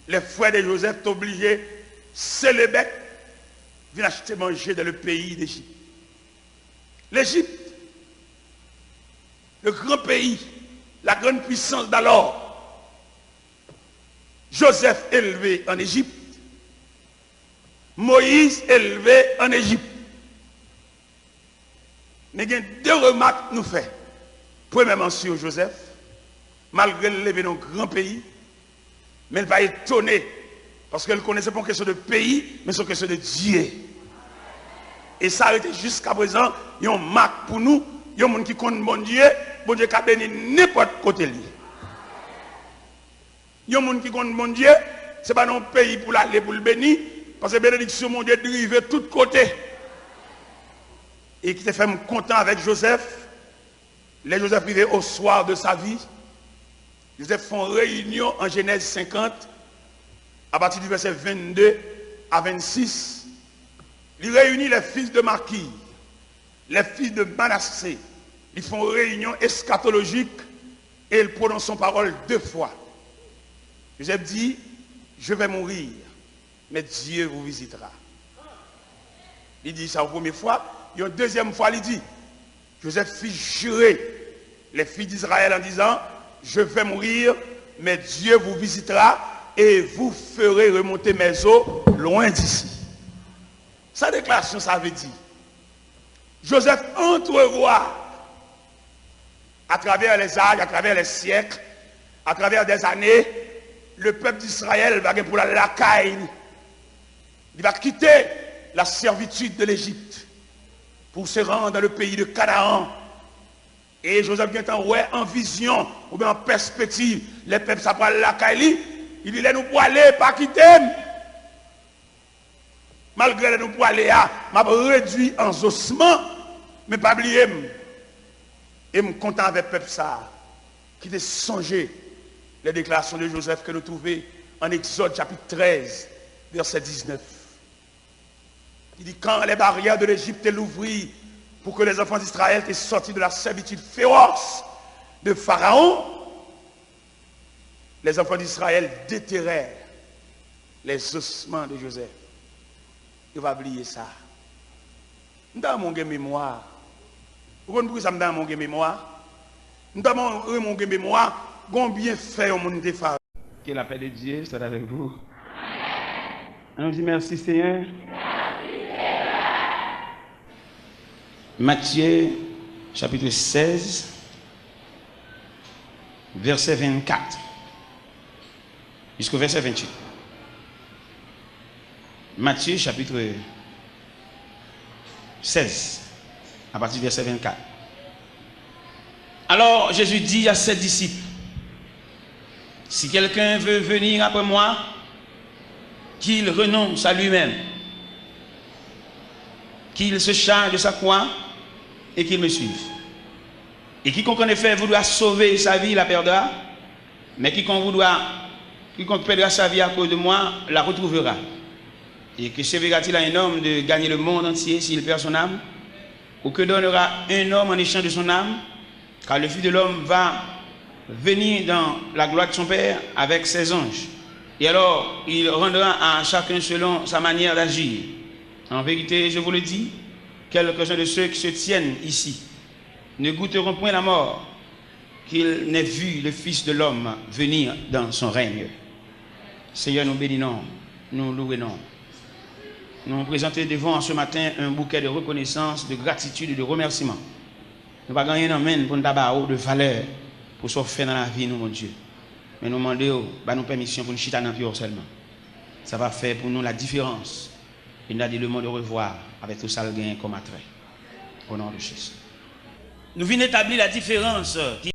B: les frères de Joseph sont obligés de célébrer, viennent acheter manger dans le pays d'Égypte. L'Égypte, le grand pays, la grande puissance d'alors. Joseph élevé en Égypte, Moïse élevé en Égypte. Mais il y a deux remarques nous fait. Premièrement sur Joseph, malgré l'élevé dans un grand pays, mais il va étonner parce qu'elle connaissait pas une question de pays, mais c'est une question de Dieu. Et ça a été jusqu'à présent, il y a une marque pour nous, il y a un monde qui connaît bon Dieu qui a béni n'importe côté lui. Il y a un monde qui connaît bon Dieu, ce n'est pas un pays pour l'aller pour le bénir, parce que la bénédiction mon Dieu dérive de tous côtés. Et qui te fait content avec Joseph. Les Joseph arrivés au soir de sa vie. Joseph font réunion en Genèse 50, à partir du verset 22 à 26. Il réunit les fils de Marquis, les fils de Manassé. Ils font réunion eschatologique et ils prononcent son parole 2 fois. Joseph dit, je vais mourir, mais Dieu vous visitera. Il dit ça la première fois. Et une deuxième fois, il dit, Joseph fit jurer les filles d'Israël en disant, je vais mourir, mais Dieu vous visitera et vous ferez remonter mes eaux loin d'ici. Sa déclaration, ça veut dire, Joseph entrevoit à travers les âges, à travers les siècles, à travers des années, le peuple d'Israël va pour la lacaille. Il va quitter la servitude de l'Égypte pour se rendre dans le pays de Canaan. Et Joseph vient en vision, ou bien en perspective, les peuples s'appellent la Kaili, il dit, nous pour aller, pas quitter. Malgré nous pour aller, m'a réduit en ossement, mais pas oublier. Et me content avec le peuple ça, qui a songé les déclarations de Joseph que nous trouvons en Exode chapitre 13, verset 19. Il dit, quand les barrières de l'Égypte l'ouvrirent pour que les enfants d'Israël aient sorti de la servitude féroce de Pharaon, les enfants d'Israël déterrèrent les ossements de Joseph. Il va oublier ça. Dans mon mémoire, pourquoi ça me donne mon mémoire? Dans mon mémoire, combien fait au monde des femmes? Que la paix de Dieu soit avec vous. On nous dit merci Seigneur. Matthieu chapitre 16, verset 24 jusqu'au verset 28. Matthieu chapitre 16, à partir du verset 24. Alors Jésus dit à ses disciples, si quelqu'un veut venir après moi, qu'il renonce à lui-même, qu'il se charge de sa croix et qu'il me suive. Et quiconque en effet voudra sauver sa vie, la perdra, mais quiconque perdra sa vie à cause de moi, la retrouvera. Et que servira-t-il à un homme de gagner le monde entier s'il perd son âme? Ou que donnera un homme en échange de son âme? Car le Fils de l'homme va venir dans la gloire de son Père avec ses anges. Et alors, il rendra à chacun selon sa manière d'agir. En vérité, je vous le dis, quelques-uns de ceux qui se tiennent ici ne goûteront point la mort, qu'ils n'aient vu le Fils de l'homme venir dans son règne. Seigneur, nous bénissons, nous louons. Nous présentons devant ce matin un bouquet de reconnaissance, de gratitude et de remerciement. Nous ne pas gagner un pour nous avoir de valeur pour ce faire dans la vie, nous, mon Dieu. Mais nous demandons, nous permission pour nous chiter dans le seulement. Ça va faire pour nous la différence. Et nous avons dit le mot de revoir avec tout ça le gain comme attrait. Au nom de Jésus. Nous venons établir la différence qui